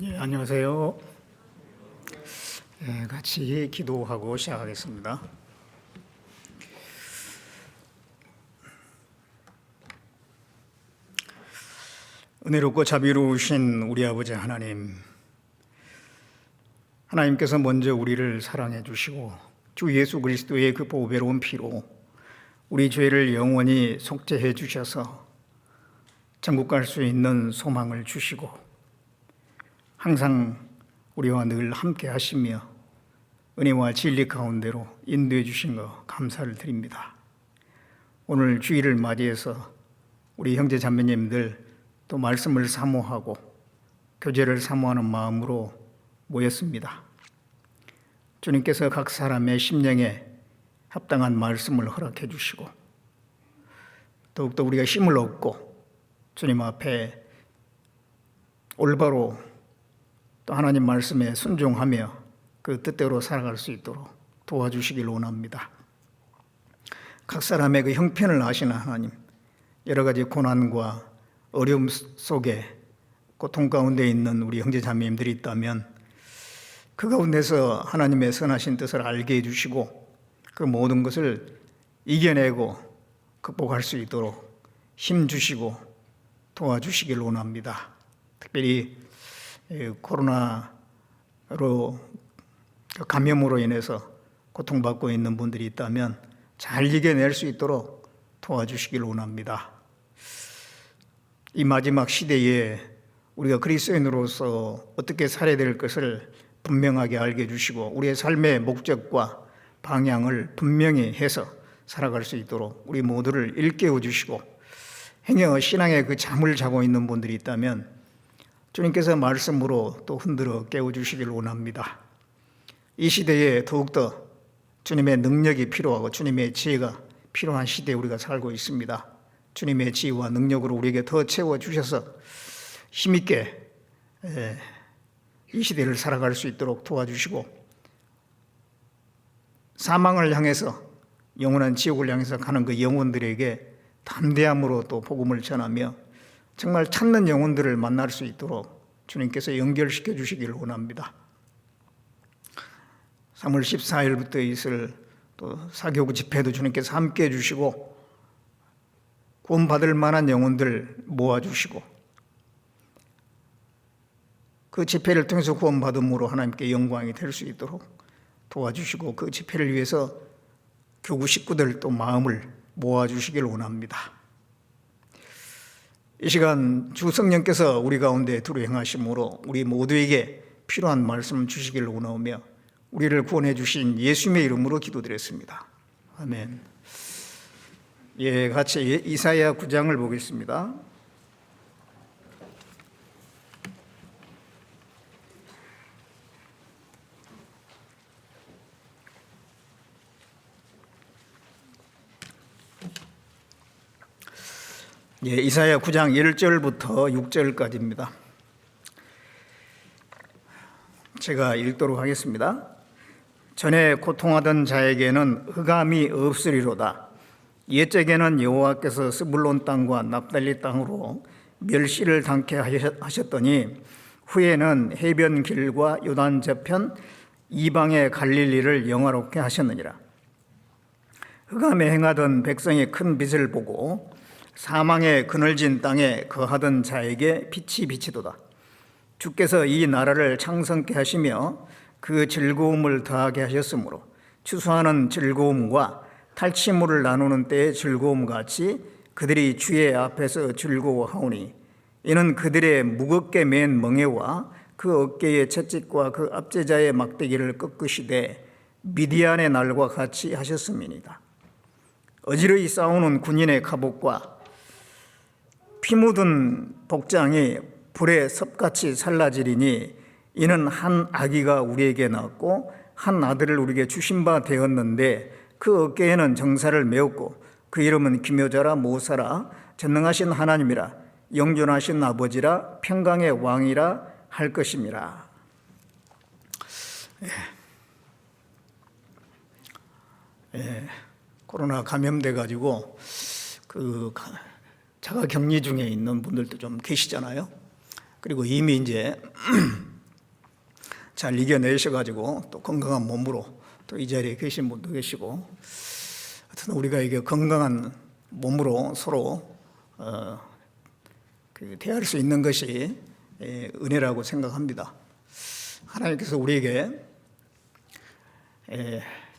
안녕하세요. 같이 기도하고 시작하겠습니다. 은혜롭고 자비로우신 우리 아버지 하나님, 하나님께서 먼저 우리를 사랑해 주시고 주 예수 그리스도의 그 보배로운 피로 우리 죄를 영원히 속죄해 주셔서 천국 갈 수 있는 소망을 주시고 항상 우리와 늘 함께 하시며 은혜와 진리 가운데로 인도해 주신 것 감사를 드립니다. 오늘 주일을 맞이해서 우리 형제 자매님들 또 말씀을 사모하고 교제를 사모하는 마음으로 모였습니다. 주님께서 각 사람의 심령에 합당한 말씀을 허락해 주시고 더욱더 우리가 힘을 얻고 주님 앞에 올바로 또 하나님 말씀에 순종하며 그 뜻대로 살아갈 수 있도록 도와주시길 원합니다. 각 사람의 그 형편을 아시는 하나님, 여러 가지 고난과 어려움 속에 고통 가운데 있는 우리 형제 자매님들이 있다면 그 가운데서 하나님의 선하신 뜻을 알게 해주시고 그 모든 것을 이겨내고 극복할 수 있도록 힘 주시고 도와주시길 원합니다. 특별히 코로나로 감염으로 인해서 고통받고 있는 분들이 있다면 잘 이겨낼 수 있도록 도와주시길 원합니다. 이 마지막 시대에 우리가 그리스도인으로서 어떻게 살아야 될 것을 분명하게 알게 해주시고 우리의 삶의 목적과 방향을 분명히 해서 살아갈 수 있도록 우리 모두를 일깨워 주시고 행여 신앙의 그 잠을 자고 있는 분들이 있다면 주님께서 말씀으로 또 흔들어 깨워주시길 원합니다. 이 시대에 더욱더 주님의 능력이 필요하고 주님의 지혜가 필요한 시대에 우리가 살고 있습니다. 주님의 지혜와 능력으로 우리에게 더 채워주셔서 힘있게 이 시대를 살아갈 수 있도록 도와주시고 사망을 향해서 영원한 지옥을 향해서 가는 그 영혼들에게 담대함으로 또 복음을 전하며 정말 찾는 영혼들을 만날 수 있도록 주님께서 연결시켜 주시기를 원합니다. 3월 14일부터 있을 또 사교구 집회도 주님께서 함께 해주시고 구원받을 만한 영혼들 모아주시고 그 집회를 통해서 구원받음으로 하나님께 영광이 될 수 있도록 도와주시고 그 집회를 위해서 교구 식구들 또 마음을 모아주시길 원합니다. 이 시간 주 성령께서 우리 가운데 두루 행하심으로 우리 모두에게 필요한 말씀을 주시기를 원하며 우리를 구원해 주신 예수님의 이름으로 기도드렸습니다. 아멘. 같이 이사야 9장을 보겠습니다. 이사야 9장 1절부터 6절까지입니다. 제가 읽도록 하겠습니다. 전에 고통하던 자에게는 흑암이 없으리로다. 옛적에는 여호와께서 스불론 땅과 납달리 땅으로 멸시를 당케 하셨더니 후에는 해변 길과 요단 저편 이방의 갈릴리를 영화롭게 하셨느니라. 흑암에 행하던 백성의 큰 빛을 보고 사망의 그늘진 땅에 거하던 자에게 빛이 비치도다. 주께서 이 나라를 창성케 하시며 그 즐거움을 더하게 하셨으므로 추수하는 즐거움과 탈취물을 나누는 때의 즐거움같이 그들이 주의 앞에서 즐거워하오니 이는 그들의 무겁게 맨 멍에와 그 어깨의 채찍과 그 압제자의 막대기를 꺾으시되 미디안의 날과 같이 하셨음이니이다. 어지러이 싸우는 군인의 갑옷과 피 묻은 복장이 불에 섭같이 살라지리니 이는 한 아기가 우리에게 낳았고 한 아들을 우리에게 주신 바 되었는데 그 어깨에는 정사를 메었고 그 이름은 기묘자라 모사라 전능하신 하나님이라 영존하신 아버지라 평강의 왕이라 할 것임이라. 코로나 감염돼 가지고 그 자가 격리 중에 있는 분들도 좀 계시잖아요. 그리고 이미 이제 잘 이겨내셔가지고 또 건강한 몸으로 또 이 자리에 계신 분도 계시고, 하여튼 우리가 이게 건강한 몸으로 서로 대할 수 있는 것이 은혜라고 생각합니다. 하나님께서 우리에게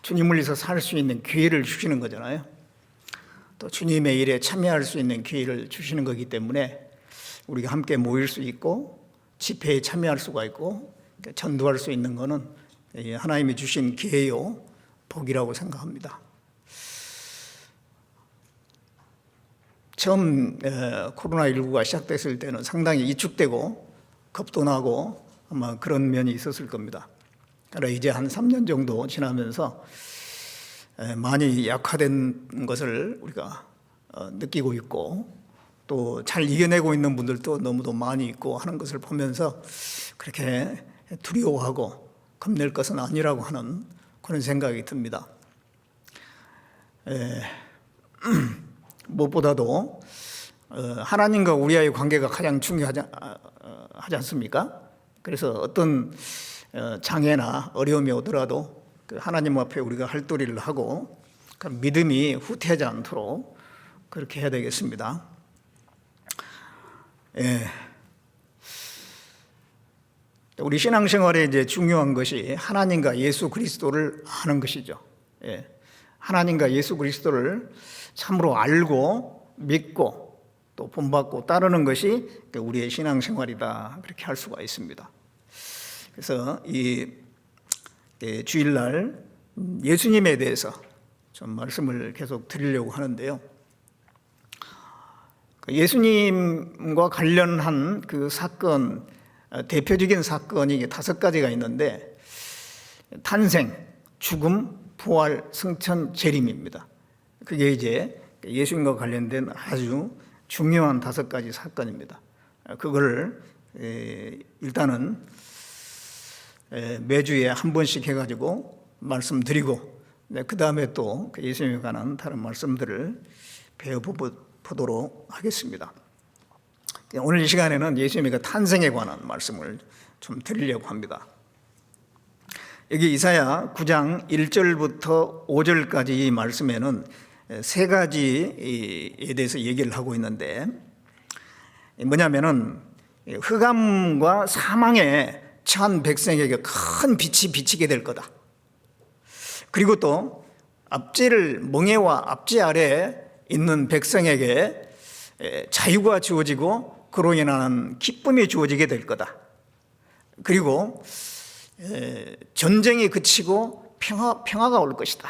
주님을 위해서 살 수 있는 기회를 주시는 거잖아요. 또 주님의 일에 참여할 수 있는 기회를 주시는 거기 때문에 우리가 함께 모일 수 있고 집회에 참여할 수가 있고 전도할 수 있는 것은 하나님이 주신 기회요, 복이라고 생각합니다. 처음 코로나19가 시작됐을 때는 상당히 위축되고 겁도 나고 아마 그런 면이 있었을 겁니다. 그러나 이제 한 3년 정도 지나면서 많이 약화된 것을 우리가 느끼고 있고, 또 잘 이겨내고 있는 분들도 너무도 많이 있고 하는 것을 보면서 그렇게 두려워하고 겁낼 것은 아니라고 하는 그런 생각이 듭니다. 무엇보다도 하나님과 우리와의 관계가 가장 중요하지 않습니까? 그래서 어떤 장애나 어려움이 오더라도 하나님 앞에 우리가 할도리를 하고 믿음이 후퇴하지 않도록 그렇게 해야 되겠습니다. 우리 신앙생활에 이제 중요한 것이 하나님과 예수 그리스도를 아는 것이죠. 하나님과 예수 그리스도를 참으로 알고 믿고 또 본받고 따르는 것이 우리의 신앙생활이다, 그렇게 할 수가 있습니다. 그래서 이 주일날 예수님에 대해서 좀 말씀을 계속 드리려고 하는데요. 예수님과 관련한 그 사건, 대표적인 사건이 5가지가 있는데, 탄생, 죽음, 부활, 승천, 재림입니다. 그게 이제 예수님과 관련된 아주 중요한 5가지 사건입니다. 그걸 일단은 매주에 한 번씩 해가지고 말씀드리고, 그 다음에 또 예수님에 관한 다른 말씀들을 배워보도록 하겠습니다. 오늘 이 시간에는 예수님의 탄생에 관한 말씀을 좀 드리려고 합니다. 여기 이사야 9장 1절부터 5절까지 이 말씀에는 3가지에 대해서 얘기를 하고 있는데, 뭐냐면은 흑암과 사망에 처한 백성에게 큰 빛이 비치게 될 거다. 그리고 또 앞지를 멍에와 앞지 아래 있는 백성에게 자유가 주어지고 그로 인한 기쁨이 주어지게 될 거다. 그리고 전쟁이 그치고 평화가 올 것이다.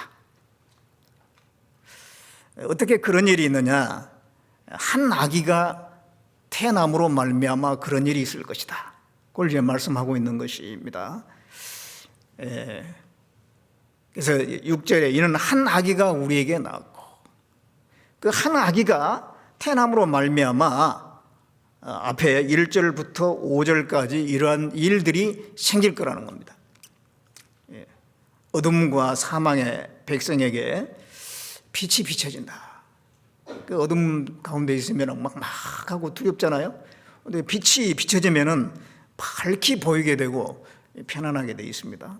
어떻게 그런 일이 있느냐? 한 아기가 태어남으로 말미암아 그런 일이 있을 것이다. 그걸 이제 말씀하고 있는 것입니다. 그래서 6절에 이는 한 아기가 우리에게 낳았고, 그 한 아기가 태어남으로 말미암아 앞에 1절부터 5절까지 이러한 일들이 생길 거라는 겁니다. 어둠과 사망의 백성에게 빛이 비춰진다. 그 어둠 가운데 있으면 막 하고 두렵잖아요. 근데 빛이 비춰지면은 밝게 보이게 되고 편안하게 되어 있습니다.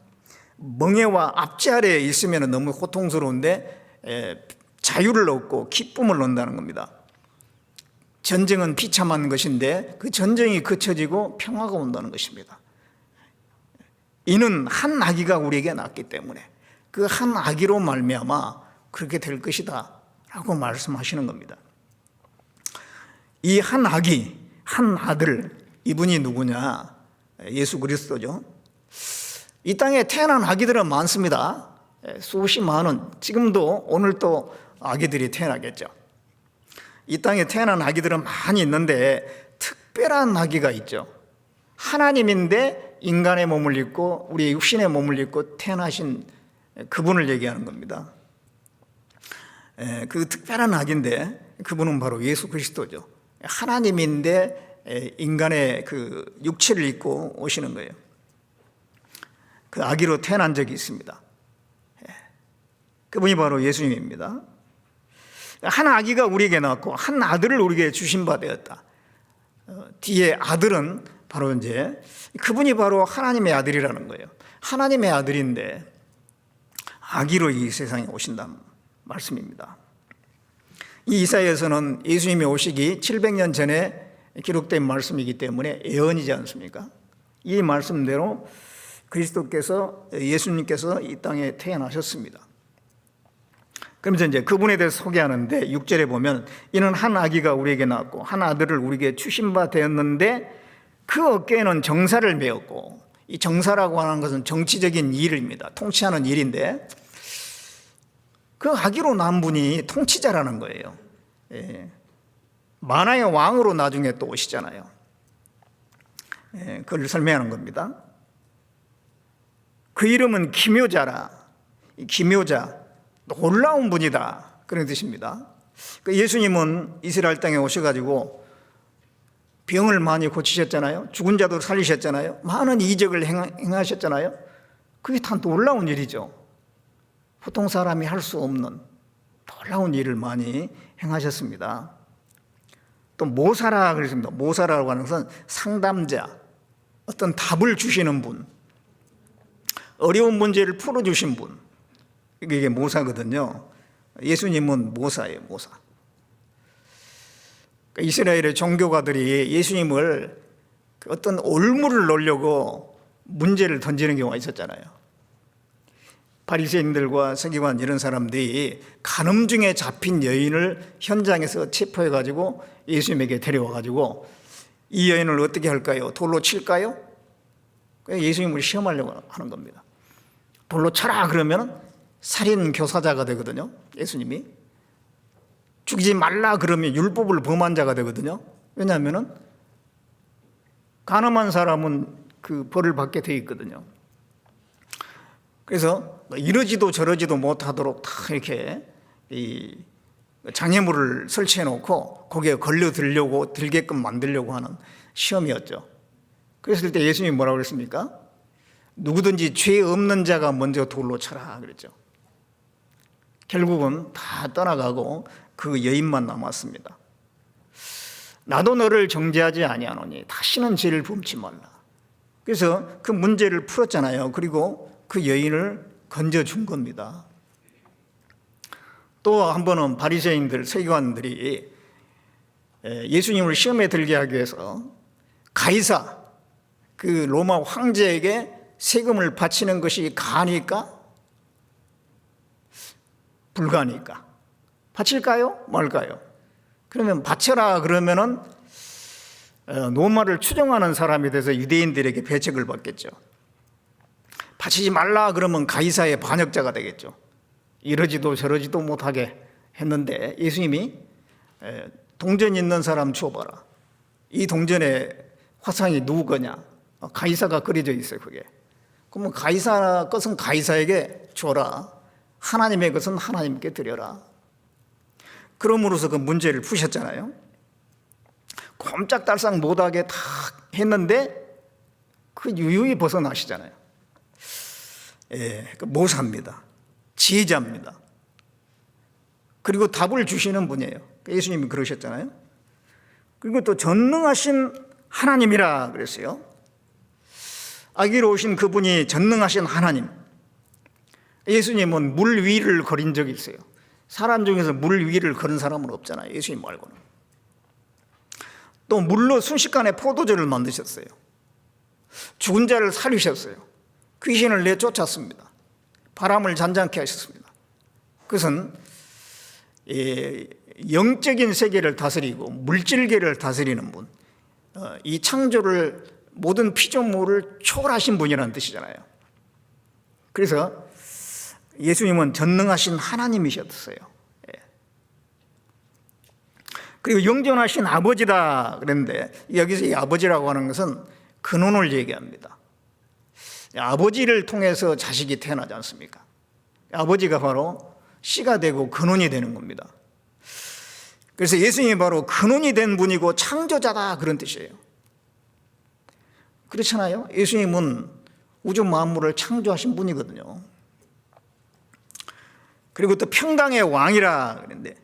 멍에와 앞지 아래에 있으면 너무 고통스러운데 자유를 얻고 기쁨을 얻는다는 겁니다. 전쟁은 비참한 것인데 그 전쟁이 그쳐지고 평화가 온다는 것입니다. 이는 한 아기가 우리에게 낳기 때문에 그 한 아기로 말미암아 그렇게 될 것이다 라고 말씀하시는 겁니다. 이 한 아기, 한 아들, 이분이 누구냐? 예수 그리스도죠. 이 땅에 태어난 아기들은 많습니다. 수십 만은, 지금도 오늘 또 아기들이 태어나겠죠. 이 땅에 태어난 아기들은 많이 있는데 특별한 아기가 있죠. 하나님인데 인간의 몸을 입고 우리 육신의 몸을 입고 태어나신 그분을 얘기하는 겁니다. 그 특별한 아기인데 그분은 바로 예수 그리스도죠. 하나님인데 인간의 그 육체를 입고 오시는 거예요. 그 아기로 태어난 적이 있습니다. 그분이 바로 예수님입니다. 한 아기가 우리에게 낳았고 한 아들을 우리에게 주신 바 되었다. 뒤에 아들은 바로 이제 그분이 바로 하나님의 아들이라는 거예요. 하나님의 아들인데 아기로 이 세상에 오신다는 말씀입니다. 이 이사야에서는 예수님이 오시기 700년 전에 기록된 말씀이기 때문에 예언이지 않습니까? 이 말씀대로 그리스도께서, 예수님께서 이 땅에 태어나셨습니다. 그러면서 이제 그분에 대해서 소개하는데 6절에 보면 이는 한 아기가 우리에게 낳았고 한 아들을 우리에게 주신 바 되었는데 그 어깨에는 정사를 메었고, 이 정사라고 하는 것은 정치적인 일입니다. 통치하는 일인데 그 아기로 낳은 분이 통치자라는 거예요. 예. 만화의 왕으로 나중에 또 오시잖아요. 예, 그걸 설명하는 겁니다. 그 이름은 기묘자라. 이 기묘자, 놀라운 분이다, 그런 뜻입니다. 예수님은 이스라엘 땅에 오셔가지고 병을 많이 고치셨잖아요. 죽은 자도 살리셨잖아요. 많은 이적을 행하셨잖아요. 그게 다 놀라운 일이죠. 보통 사람이 할 수 없는 놀라운 일을 많이 행하셨습니다. 또 모사라 그랬습니다. 모사라고 하는 것은 상담자, 어떤 답을 주시는 분, 어려운 문제를 풀어주신 분, 이게 모사거든요. 예수님은 모사예요, 모사. 이스라엘의 종교가들이 예수님을 어떤 올무를 놓으려고 문제를 던지는 경우가 있었잖아요. 바리새인들과 서기관 이런 사람들이 간음 중에 잡힌 여인을 현장에서 체포해가지고 예수님에게 데려와가지고 이 여인을 어떻게 할까요? 돌로 칠까요? 예수님을 시험하려고 하는 겁니다. 돌로 쳐라 그러면 살인 교사자가 되거든요. 예수님이 죽이지 말라 그러면 율법을 범한 자가 되거든요. 왜냐하면 간음한 사람은 그 벌을 받게 돼 있거든요. 그래서 이러지도 저러지도 못하도록 다 이렇게 이 장애물을 설치해 놓고 거기에 걸려들려고 들게끔 만들려고 하는 시험이었죠. 그랬을 때 예수님이 뭐라고 그랬습니까? 누구든지 죄 없는 자가 먼저 돌로 쳐라 그랬죠. 결국은 다 떠나가고 그 여인만 남았습니다. 나도 너를 정죄하지 아니하노니 다시는 죄를 범치 말라. 그래서 그 문제를 풀었잖아요. 그리고 그 여인을 건져준 겁니다. 또 한 번은 바리새인들, 서기관들이 예수님을 시험에 들게 하기 위해서 가이사, 그 로마 황제에게 세금을 바치는 것이 가니까 불가니까 바칠까요? 말까요? 그러면 바쳐라 그러면은 로마를 추종하는 사람이 돼서 유대인들에게 배척을 받겠죠. 바치지 말라 그러면 가이사의 반역자가 되겠죠. 이러지도 저러지도 못하게 했는데 예수님이 동전 있는 사람 줘봐라. 이 동전에 화상이 누구 거냐? 가이사가 그려져 있어요. 그게. 그러면 가이사 것은 가이사에게 줘라. 하나님의 것은 하나님께 드려라. 그럼으로써 그 문제를 푸셨잖아요. 꼼짝달싹 못하게 다 했는데 그 유유히 벗어나시잖아요. 그 모사입니다. 지혜자입니다. 그리고 답을 주시는 분이에요. 예수님이 그러셨잖아요. 그리고 또 전능하신 하나님이라 그랬어요. 아기로 오신 그분이 전능하신 하나님. 예수님은 물 위를 걸은 적이 있어요. 사람 중에서 물 위를 걸은 사람은 없잖아요. 예수님 말고는. 또 물로 순식간에 포도주를 만드셨어요. 죽은 자를 살리셨어요. 귀신을 내쫓았습니다. 바람을 잔잔케 하셨습니다. 그것은 영적인 세계를 다스리고 물질계를 다스리는 분, 이 창조를 모든 피조물을 초월하신 분이라는 뜻이잖아요. 그래서 예수님은 전능하신 하나님이셨어요. 그리고 영존하신 아버지다 그랬는데 여기서 이 아버지라고 하는 것은 근원을 얘기합니다. 아버지를 통해서 자식이 태어나지 않습니까? 아버지가 바로 씨가 되고 근원이 되는 겁니다. 그래서 예수님이 바로 근원이 된 분이고 창조자다 그런 뜻이에요. 그렇잖아요. 예수님은 우주 만물을 창조하신 분이거든요. 그리고 또 평강의 왕이라 그랬는데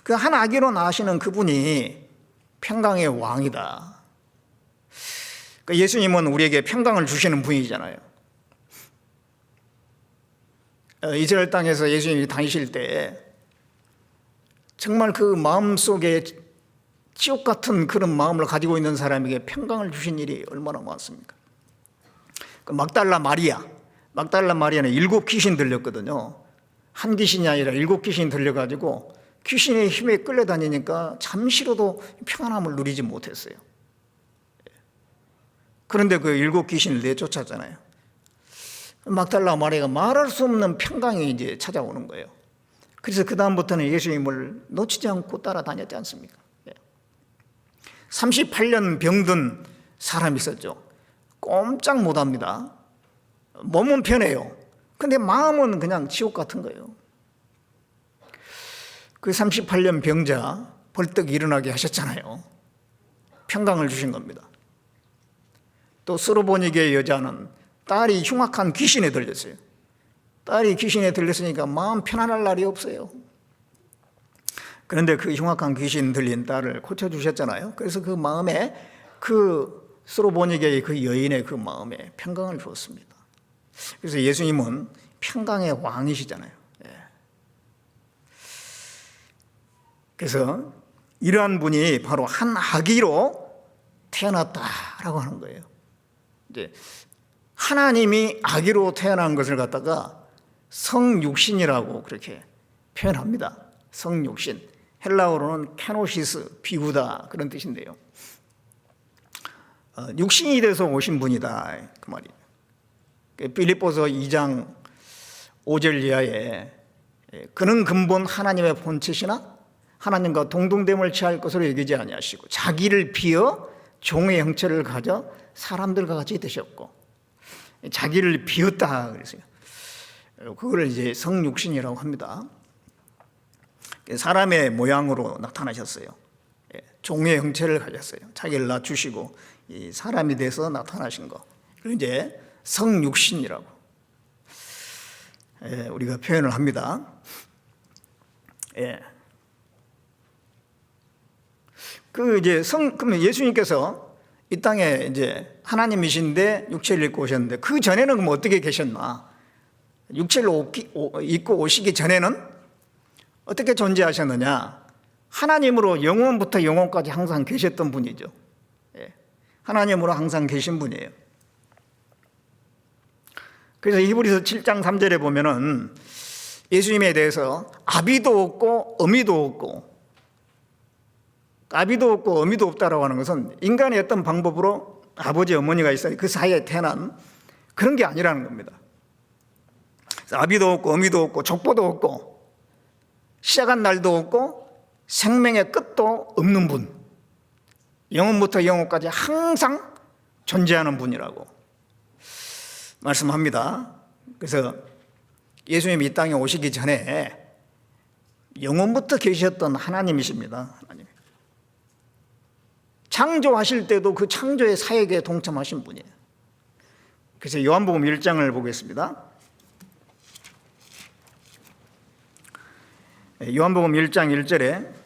그 한 아기로 나시는 그분이 평강의 왕이다. 예수님은 우리에게 평강을 주시는 분이잖아요. 이스라엘 땅에서 예수님이 다니실 때 정말 그 마음속에 지옥 같은 그런 마음을 가지고 있는 사람에게 평강을 주신 일이 얼마나 많습니까? 막달라 마리아는 7 귀신 들렸거든요. 한 귀신이 아니라 7 귀신이 들려가지고 귀신의 힘에 끌려다니니까 잠시로도 평안함을 누리지 못했어요. 그런데 그 7 귀신을 내쫓았잖아요. 막달라 마리아가 말할 수 없는 평강이 이제 찾아오는 거예요. 그래서 그 다음부터는 예수님을 놓치지 않고 따라다녔지 않습니까? 38년 병든 사람이 있었죠. 꼼짝 못합니다. 몸은 편해요. 근데 마음은 그냥 지옥 같은 거예요. 그 38년 병자 벌떡 일어나게 하셨잖아요. 평강을 주신 겁니다. 또 스로보니게의 여자는 딸이 흉악한 귀신에 들렸어요. 딸이 귀신에 들렸으니까 마음 편안할 날이 없어요. 그런데 그 흉악한 귀신 들린 딸을 고쳐주셨잖아요. 그래서 그 마음에 그 스로보니게의 그 여인의 그 마음에 평강을 주었습니다. 그래서 예수님은 평강의 왕이시잖아요. 그래서 이러한 분이 바로 한 아기로 태어났다라고 하는 거예요. 이제 하나님이 아기로 태어난 것을 갖다가 성육신이라고 그렇게 표현합니다. 성육신. 헬라어로는 케노시스, 비우다 그런 뜻인데요. 육신이 돼서 오신 분이다 그 말이에요. 빌립보서 2장 5절 이하에 그는 근본 하나님의 본체시나 하나님과 동등됨을 취할 것으로 여기지 아니하시고 자기를 비어 종의 형체를 가져 사람들과 같이 되셨고 자기를 비었다 그랬어요. 그걸 이제 성육신이라고 합니다. 사람의 모양으로 나타나셨어요. 종의 형체를 가졌어요. 자기를 낮추시고 이 사람이 돼서 나타나신 거. 그걸 이제 성육신이라고 우리가 표현을 합니다. 그러면 예수님께서 이 땅에 이제 하나님이신데 육체를 입고 오셨는데 그 전에는 그럼 어떻게 계셨나? 육체를 입고 오시기 전에는 어떻게 존재하셨느냐? 하나님으로 영원부터 영원까지 항상 계셨던 분이죠. 하나님으로 항상 계신 분이에요. 그래서 히브리서 7장 3절에 보면은 예수님에 대해서 아비도 없고 어미도 없고 아비도 없고 어미도 없다라고 하는 것은 인간의 어떤 방법으로 아버지 어머니가 있어요. 그 사이에 태어난 그런 게 아니라는 겁니다. 아비도 없고 어미도 없고 족보도 없고 시작한 날도 없고 생명의 끝도 없는 분, 영원부터 영원까지 항상 존재하는 분이라고 말씀합니다. 그래서 예수님이 이 땅에 오시기 전에 영원부터 계셨던 하나님이십니다. 하나님. 창조하실 때도 그 창조의 사역에 동참하신 분이에요. 그래서 요한복음 1장을 보겠습니다. 요한복음 1장 1절에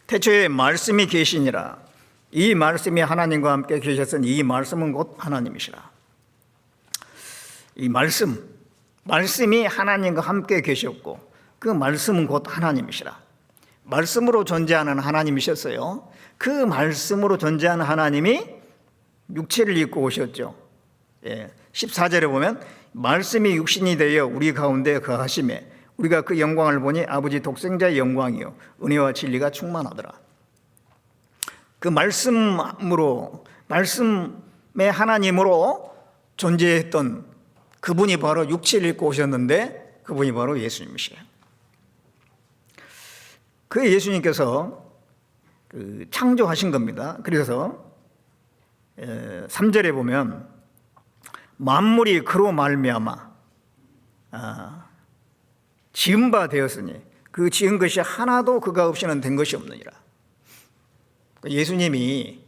태초에 말씀이 계시니라. 이 말씀이 하나님과 함께 계셨으니 이 말씀은 곧 하나님이시라. 이 말씀이 하나님과 함께 계셨고 그 말씀은 곧 하나님이시라. 말씀으로 존재하는 하나님이셨어요. 그 말씀으로 존재하는 하나님이 육체를 입고 오셨죠. 14절에 보면 말씀이 육신이 되어 우리 가운데 거하심에 우리가 그 영광을 보니 아버지 독생자의 영광이요 은혜와 진리가 충만하더라. 그 말씀의 하나님으로 존재했던 그분이 바로 육체를 입고 오셨는데 그분이 바로 예수님이시에요. 그 예수님께서 창조하신 겁니다. 그래서 3절에 보면 만물이 그로 말미암아 지은 바 되었으니 그 지은 것이 하나도 그가 없이는 된 것이 없느니라. 예수님이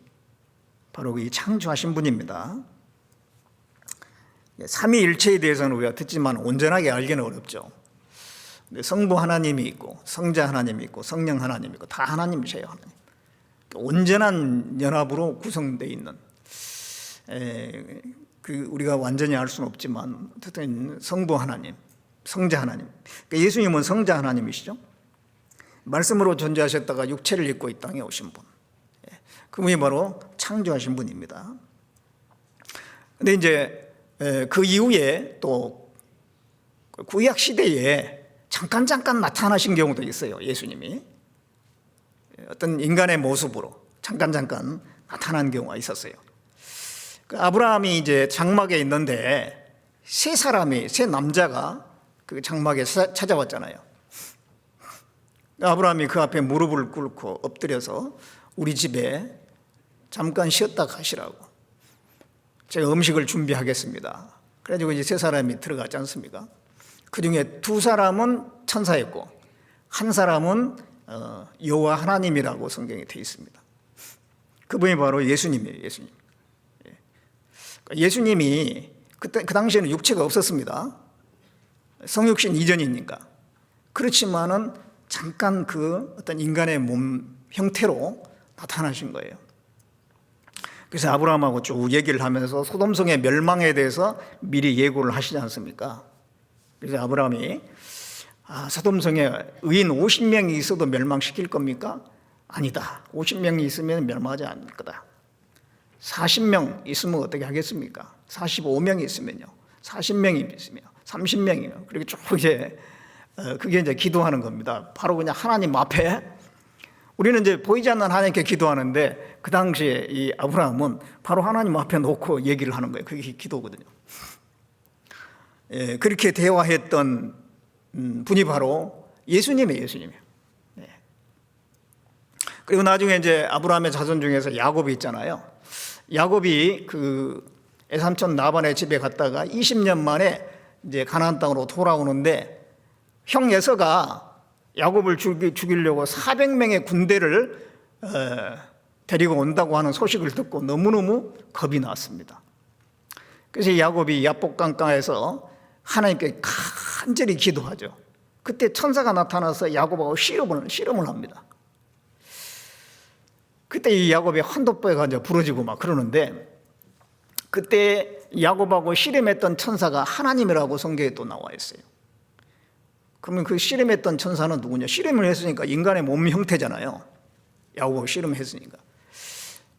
바로 이 창조하신 분입니다. 삼위일체에 대해서는 우리가 듣지만 온전하게 알기는 어렵죠. 근데 성부 하나님이 있고 성자 하나님이 있고 성령 하나님이 있고 다 하나님이세요. 하나님. 온전한 연합으로 구성되어 있는 우리가 완전히 알 수는 없지만 어쨌든 성부 하나님, 성자 하나님. 그러니까 예수님은 성자 하나님이시죠. 말씀으로 존재하셨다가 육체를 입고 이 땅에 오신 분. 그분이 바로 창조하신 분입니다. 근데 이제 그 이후에 또 구약 시대에 잠깐 나타나신 경우도 있어요. 예수님이 어떤 인간의 모습으로 잠깐 나타난 경우가 있었어요. 그 아브라함이 이제 장막에 있는데 세 남자가 그 장막에 찾아왔잖아요. 아브라함이 그 앞에 무릎을 꿇고 엎드려서 우리 집에 잠깐 쉬었다 가시라고, 제가 음식을 준비하겠습니다. 그래가지고 이제 세 사람이 들어가지 않습니까? 그 중에 두 사람은 천사였고 한 사람은 여호와 하나님이라고 성경에 되어 있습니다. 그분이 바로 예수님이에요. 예수님이 그때 그 당시에는 육체가 없었습니다. 성육신 이전이니까. 그렇지만은 잠깐 그 어떤 인간의 몸 형태로 나타나신 거예요. 그래서 아브라함하고 쭉 얘기를 하면서 소돔성의 멸망에 대해서 미리 예고를 하시지 않습니까? 그래서 아브라함이 소돔성에 의인 50명이 있어도 멸망시킬 겁니까? 아니다. 50명이 있으면 멸망하지 않을 거다. 40명 있으면 어떻게 하겠습니까? 45명이 있으면요. 40명이 있으면 30명이요. 그리고 쭉 이제 그게 이제 기도하는 겁니다. 바로 그냥 하나님 앞에, 우리는 이제 보이지 않는 하나님께 기도하는데 그 당시에 이 아브라함은 바로 하나님 앞에 놓고 얘기를 하는 거예요. 그게 기도거든요. 그렇게 대화했던 분이 바로 예수님이에요. 그리고 나중에 이제 아브라함의 자손 중에서 야곱이 있잖아요. 야곱이 그 애삼촌 라반의 집에 갔다가 20년 만에 이제 가나안 땅으로 돌아오는데 형 에서가 야곱을 죽이려고 400명의 군대를 데리고 온다고 하는 소식을 듣고 너무너무 겁이 났습니다. 그래서 야곱이 야복강가에서 하나님께 간절히 기도하죠. 그때 천사가 나타나서 야곱하고 씨름을 합니다. 그때 이 야곱이 한돋보가 이제 부러지고 막 그러는데, 그때 야곱하고 씨름했던 천사가 하나님이라고 성경에 또 나와 있어요. 그러면 그 씨름했던 천사는 누구냐? 씨름을 했으니까 인간의 몸 형태잖아요. 야곱하고 씨름했으니까.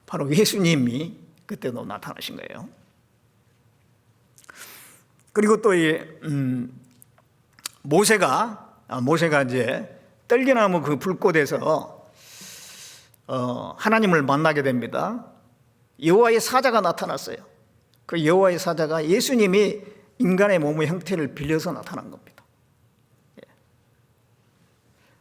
바로 예수님이 그때도 나타나신 거예요. 그리고 또 이 모세가 이제 떨기나무 그 불꽃에서 하나님을 만나게 됩니다. 여호와의 사자가 나타났어요. 그 여호와의 사자가 예수님이 인간의 몸의 형태를 빌려서 나타난 겁니다.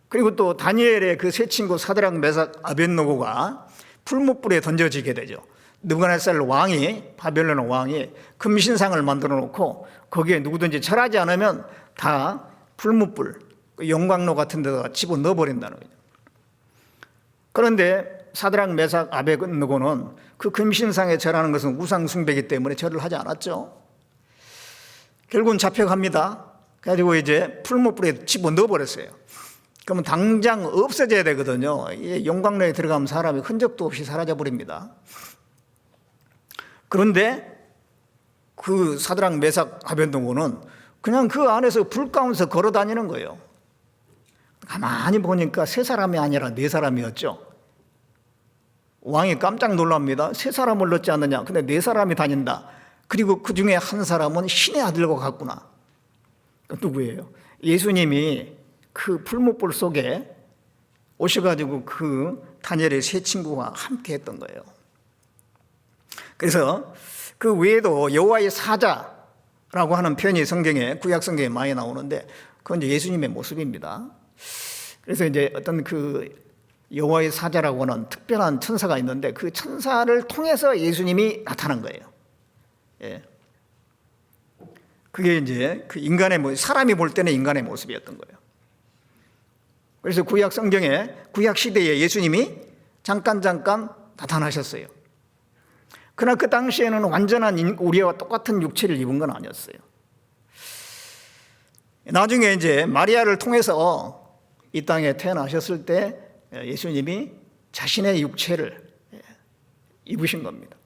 그리고 또 다니엘의 그 세 친구 사드락 메삭 아벳느고가 풀무불에 던져지게 되죠. 느부갓네살 왕이, 바벨론 왕이 금신상을 만들어 놓고 거기에 누구든지 절하지 않으면 다 풀무불, 영광로 같은 데다가 집어넣어 버린다는 거죠. 그런데 사드락 메삭 아벳느고는 그 금신상에 절하는 것은 우상 숭배이기 때문에 절을 하지 않았죠. 결국은 잡혀갑니다. 그래가지고 이제 풀무불에 집어넣어 버렸어요. 그러면 당장 없어져야 되거든요. 영광로에 들어가면 사람이 흔적도 없이 사라져 버립니다. 그런데 그 사드락 메삭 아벳느고는 그냥 그 안에서 불 가운데서 걸어 다니는 거예요. 가만히 보니까 세 사람이 아니라 네 사람이었죠. 왕이 깜짝 놀랍니다. 세 사람을 넣지 않느냐. 근데 네 사람이 다닌다. 그리고 그 중에 한 사람은 신의 아들과 같구나. 누구예요? 예수님이 그 풀무불 속에 오셔가지고 그 다니엘의 세 친구와 함께 했던 거예요. 그래서 그 외에도 여호와의 사자라고 하는 표현이 성경에, 구약 성경에 많이 나오는데 그건 이제 예수님의 모습입니다. 그래서 이제 어떤 그 여호와의 사자라고 하는 특별한 천사가 있는데 그 천사를 통해서 예수님이 나타난 거예요. 예. 그게 이제 그 인간의 모습, 사람이 볼 때는 인간의 모습이었던 거예요. 그래서 구약 성경에, 구약 시대에 예수님이 잠깐 나타나셨어요. 그러나 그 당시에는 완전한 우리와 똑같은 육체를 입은 건 아니었어요. 나중에 이제 마리아를 통해서 이 땅에 태어나셨을 때 예수님이 자신의 육체를 입으신 겁니다.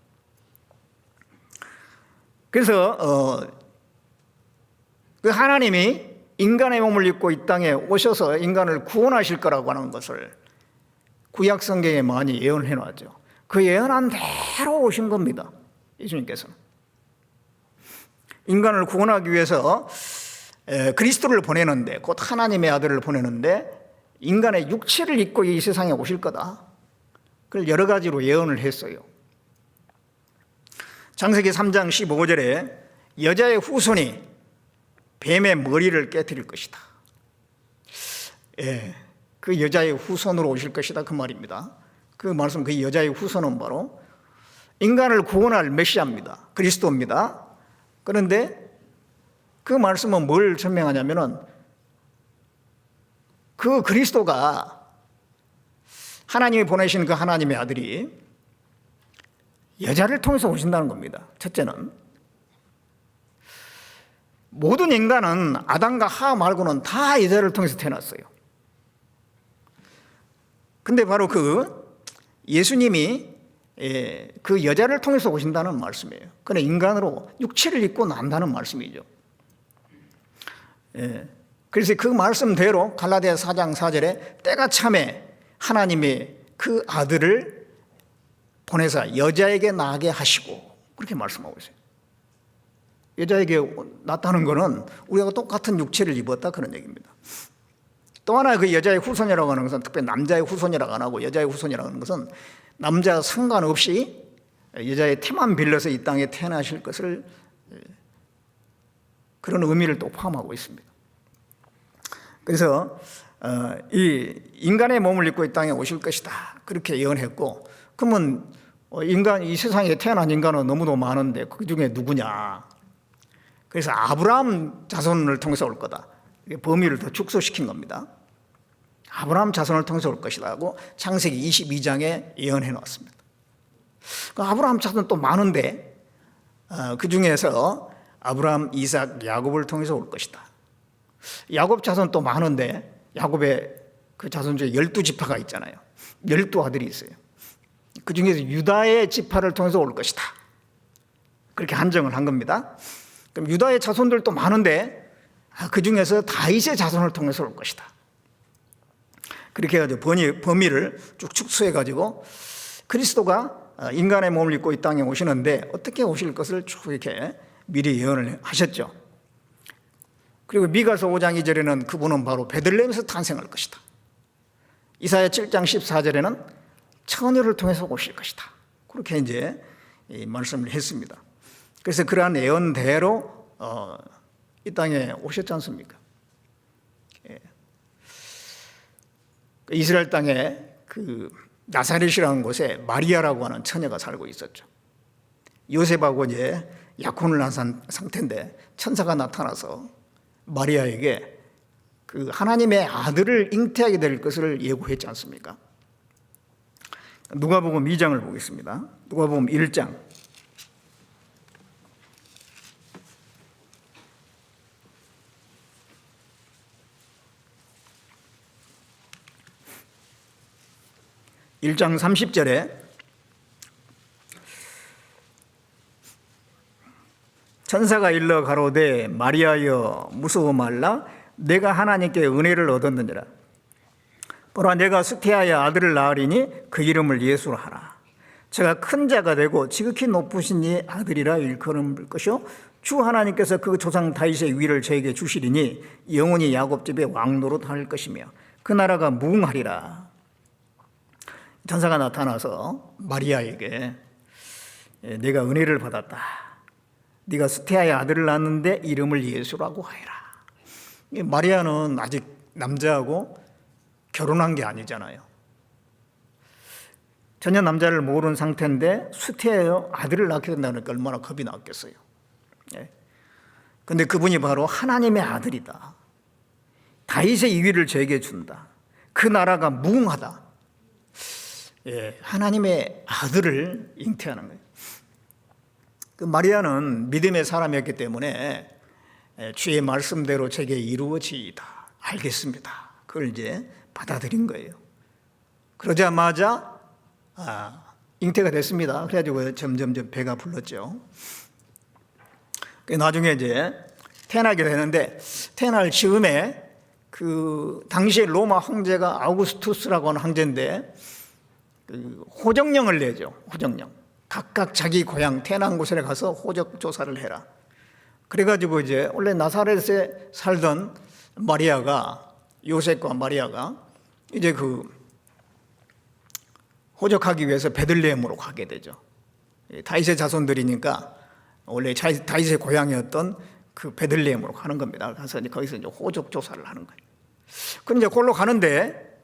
그래서 그 하나님이 인간의 몸을 입고 이 땅에 오셔서 인간을 구원하실 거라고 하는 것을 구약 성경에 많이 예언해 놨죠. 그 예언한 대로 오신 겁니다. 예수님께서는 인간을 구원하기 위해서 그리스도를 보내는데, 곧 하나님의 아들을 보내는데 인간의 육체를 입고 이 세상에 오실 거다. 그걸 여러 가지로 예언을 했어요. 창세기 3장 15절에 여자의 후손이 뱀의 머리를 깨뜨릴 것이다. 그 여자의 후손으로 오실 것이다, 그 말입니다. 그 말씀, 그 여자의 후손은 바로 인간을 구원할 메시아입니다. 그리스도입니다. 그런데 그 말씀은 뭘 설명하냐면은 그 그리스도가, 하나님이 보내신 그 하나님의 아들이 여자를 통해서 오신다는 겁니다. 첫째는 모든 인간은 아담과 하와 말고는 다 여자를 통해서 태어났어요. 근데 바로 그 예수님이 그 여자를 통해서 오신다는 말씀이에요. 그는 인간으로 육체를 입고 난다는 말씀이죠. 그래서 그 말씀대로 갈라디아 4장 4절에 때가 참에 하나님이 그 아들을 보내사 여자에게 나게 하시고, 그렇게 말씀하고 있어요. 여자에게 낳았다는 것은 우리가 똑같은 육체를 입었다, 그런 얘기입니다. 또 하나, 그 여자의 후손이라고 하는 것은 특별히 남자의 후손이라고 안 하고 여자의 후손이라고 하는 것은 남자 상관없이 여자의 태만 빌려서 이 땅에 태어나실 것을, 그런 의미를 또 포함하고 있습니다. 그래서 이 인간의 몸을 입고 이 땅에 오실 것이다, 그렇게 예언했고, 그러면 이 세상에 태어난 인간은 너무도 많은데 그 중에 누구냐? 그래서 아브라함 자손을 통해서 올 거다. 범위를 더 축소시킨 겁니다. 아브라함 자손을 통해서 올 것이라고 창세기 22장에 예언해 놓았습니다. 아브라함 자손 또 많은데 그 중에서 아브라함, 이삭, 야곱을 통해서 올 것이다. 야곱 자손 또 많은데 야곱의 그 자손 중에 12지파가 있잖아요. 12아들이 있어요. 그 중에서 유다의 지파를 통해서 올 것이다. 그렇게 한정을 한 겁니다. 그럼 유다의 자손들도 많은데 그 중에서 다윗의 자손을 통해서 올 것이다. 그렇게 해가지고 범위를 쭉 축소해가지고 그리스도가 인간의 몸을 입고 이 땅에 오시는데 어떻게 오실 것을 쭉 이렇게 미리 예언을 하셨죠. 그리고 미가서 5장 2절에는 그분은 바로 베들레헴에서 탄생할 것이다. 이사야 7장 14절에는 처녀를 통해서 오실 것이다. 그렇게 이제 말씀을 했습니다. 그래서 그러한 예언대로 이 땅에 오셨지 않습니까? 이스라엘 땅에 그 나사렛이라는 곳에 마리아라고 하는 처녀가 살고 있었죠. 요셉하고 이제 약혼을 한 상태인데 천사가 나타나서 마리아에게 그 하나님의 아들을 잉태하게 될 것을 예고했지 않습니까? 누가복음 2장을 보겠습니다. 누가복음 1장. (1장) 30절에 천사가 일러 가로되 마리아여 무서워 말라 내가 하나님께 은혜를 얻었느니라. 보라 내가 수태하여 아들을 낳으리니 그 이름을 예수로 하라. 제가 큰 자가 되고 지극히 높으신 이 아들이라 일컬을 것이요 주 하나님께서 그 조상 다윗의 위를 저에게 주시리니 영원히 야곱 집의 왕노릇 할 것이며 그 나라가 무궁하리라. 천사가 나타나서 마리아에게 내가 은혜를 받았다. 네가 수태하여 아들을 낳았는데 이름을 예수라고 하여라. 마리아는 아직 남자하고 결혼한 게 아니잖아요. 전혀 남자를 모르는 상태인데 수태하여 아들을 낳게 된다니까 얼마나 겁이 났겠어요. 그런데 그분이 바로 하나님의 아들이다. 다윗의 위를 저에게 준다. 그 나라가 무궁하다. 하나님의 아들을 잉태하는 거예요. 그 마리아는 믿음의 사람이었기 때문에 주의 말씀대로 제게 이루어지이다. 알겠습니다. 그걸 이제 받아들인 거예요. 그러자마자 잉태가 됐습니다. 그래가지고 점점 배가 불렀죠. 나중에 이제 태어나게 되는데, 태어날 즈음에 그 당시에 로마 황제가 아우구스투스라고 하는 황제인데 호적령을 내죠. 호적령. 각각 자기 고향 태어난 곳에 가서 호적 조사를 해라. 그래가지고 이제 원래 나사렛에 살던 마리아가, 요셉과 마리아가 이제 그 호적하기 위해서 베들레헴으로 가게 되죠. 다윗의 자손들이니까 원래 다윗의 고향이었던 그 베들레헴으로 가는 겁니다. 가서 이제 거기서 이제 호적 조사를 하는 거예요. 그럼 이제 골로 가는데,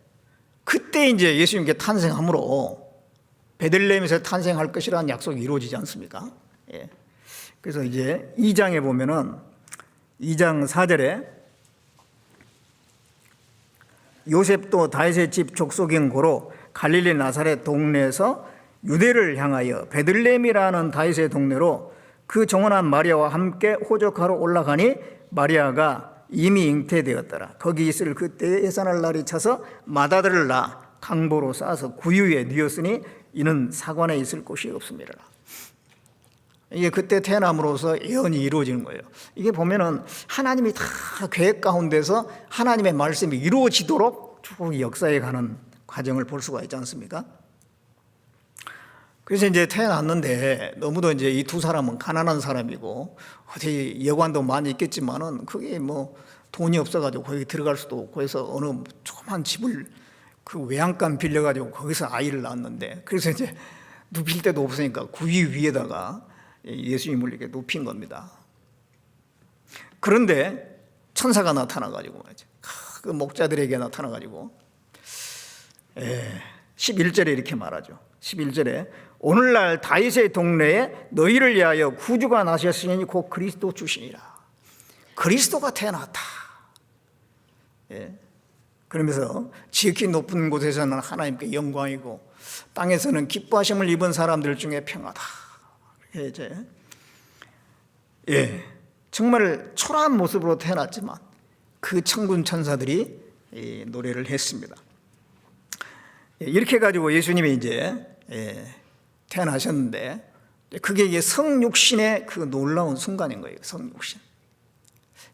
그때 이제 예수님께 탄생함으로 베들레헴에서 탄생할 것이라는 약속이 이루어지지 않습니까? 예. 그래서 이제 2장에 보면은 2장 4절에 요셉도 다윗의 집 족속인 고로 갈릴리 나사렛 동네에서 유대를 향하여 베들레헴이라는 다윗의 동네로 그 정원한 마리아와 함께 호적하러 올라가니 마리아가 이미 잉태되었더라. 거기 있을 그때에 예산할 날이 차서 맏아들을 낳아 강보로 싸서 구유에 뉘었으니 이는 사관에 있을 곳이 없음이라. 이게 그때 태어남으로써 예언이 이루어지는 거예요. 이게 보면은 하나님이 다 계획 가운데서 하나님의 말씀이 이루어지도록 쭉 역사에 가는 과정을 볼 수가 있지 않습니까? 그래서 이제 태어났는데, 너무도 이제 이 두 사람은 가난한 사람이고 어디 여관도 많이 있겠지만은 그게 뭐 돈이 없어가지고 거기 들어갈 수도 없고 해서 어느 조그만 집을 그 외양간 빌려가지고 거기서 아이를 낳았는데, 그래서 이제 눕힐 데도 없으니까 구유 위에다가 예수님을 이렇게 눕힌 겁니다. 그런데 천사가 나타나가지고 그 목자들에게 나타나가지고 11절에 이렇게 말하죠. 11절에 오늘날 다윗의 동네에 너희를 위하여 구주가 나셨으니 곧 그리스도 주시니라. 그리스도가 태어났다. 그러면서 지극히 높은 곳에서는 하나님께 영광이고 땅에서는 기뻐하심을 입은 사람들 중에 평하다. 이제 정말 초라한 모습으로 태어났지만 그 천군 천사들이 노래를 했습니다. 이렇게 가지고 예수님이 이제 태어나셨는데, 그게 이제 성육신의 그 놀라운 순간인 거예요. 성육신.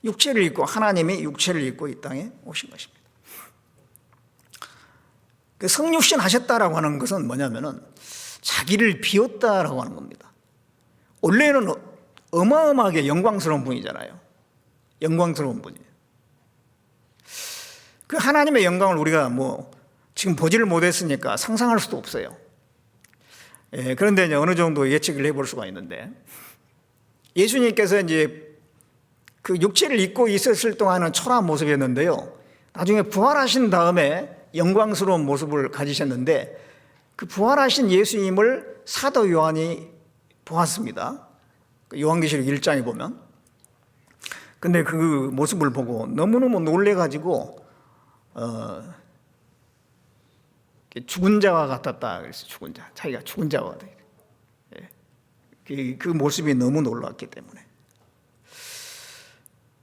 육체를 입고, 하나님이 육체를 입고 이 땅에 오신 것입니다. 그 성육신 하셨다라고 하는 것은 뭐냐면은 자기를 비웠다라고 하는 겁니다. 원래는 어마어마하게 영광스러운 분이잖아요. 영광스러운 분이에요. 그 하나님의 영광을 우리가 뭐 지금 보지를 못했으니까 상상할 수도 없어요. 그런데 이제 어느 정도 예측을 해볼 수가 있는데, 예수님께서 이제 그 육체를 입고 있었을 동안은 초라한 모습이었는데요, 나중에 부활하신 다음에 영광스러운 모습을 가지셨는데, 그 부활하신 예수님을 사도 요한이 보았습니다. 요한계시록 1장에 보면. 근데 그 모습을 보고 너무너무 놀래가지고 죽은 자와 같았다 그랬어요. 죽은 자, 자기가 죽은 자와 같다. 그 모습이 너무 놀랐기 때문에